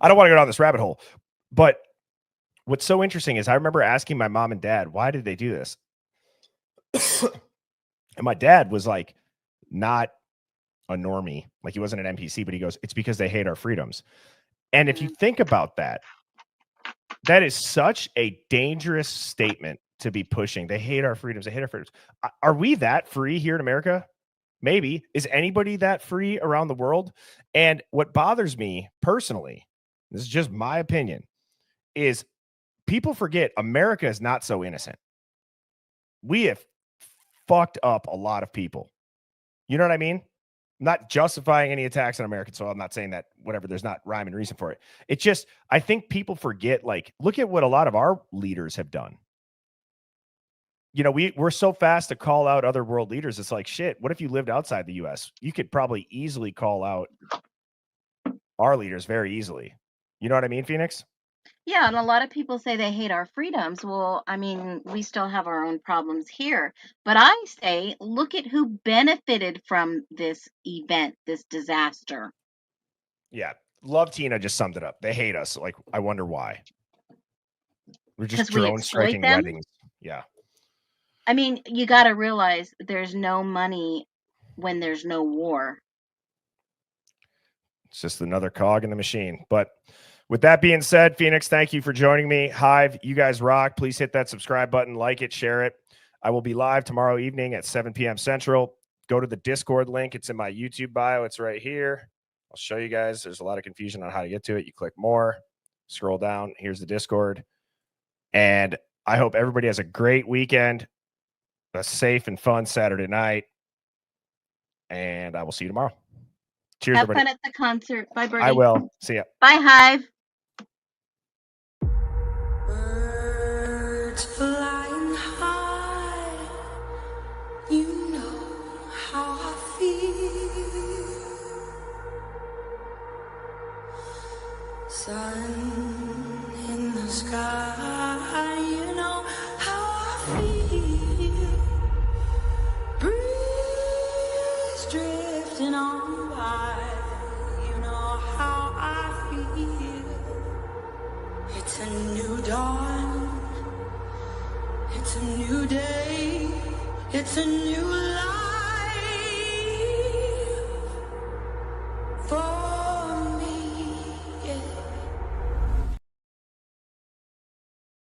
don't want to go down this rabbit hole. But what's so interesting is I remember asking my mom and dad, why did they do this? And my dad was like, not a normie, like he wasn't an NPC, but he goes, it's because they hate our freedoms. And if you think about that, that is such a dangerous statement to be pushing. They hate our freedoms. They hate our freedoms. Are we that free here in America? Maybe. Is anybody that free around the world? And what bothers me personally, this is just my opinion, is people forget America is not so innocent. We have fucked up a lot of people. You know what I mean? I'm not justifying any attacks on American soil. I'm not saying that whatever, there's not rhyme and reason for it. It's just, I think people forget, like, look at what a lot of our leaders have done. We're so fast to call out other world leaders. It's like, shit, what if you lived outside the US? You could probably easily call out our leaders very easily. You know what I mean, Phoenix? Yeah, and a lot of people say they hate our freedoms. Well, I mean, we still have our own problems here. But I say, look at who benefited from this event, this disaster. Yeah. Love Tina just summed it up. They hate us. Like, I wonder why. We're just drone striking weddings. Yeah. I mean, you got to realize there's no money when there's no war. It's just another cog in the machine. But With that being said, Phoenix, thank you for joining me. Hive, you guys rock. Please hit that subscribe button, like it, share it. I will be live tomorrow evening at 7 p.m. Central. Go to the Discord link. It's in my YouTube bio. It's right here. I'll show you guys. There's a lot of confusion on how to get to it. You click more, scroll down. Here's the Discord. And I hope everybody has a great weekend, a safe and fun Saturday night. And I will see you tomorrow. Cheers, Have everybody. fun at the concert. Bye, Birdie. I will. See ya. Bye, Hive. Birds flying high, you know how I feel. Sun in the sky, you know how I feel. Breeze drifting on by, you know how I feel. It's a new dawn, it's a new day, it's a new life.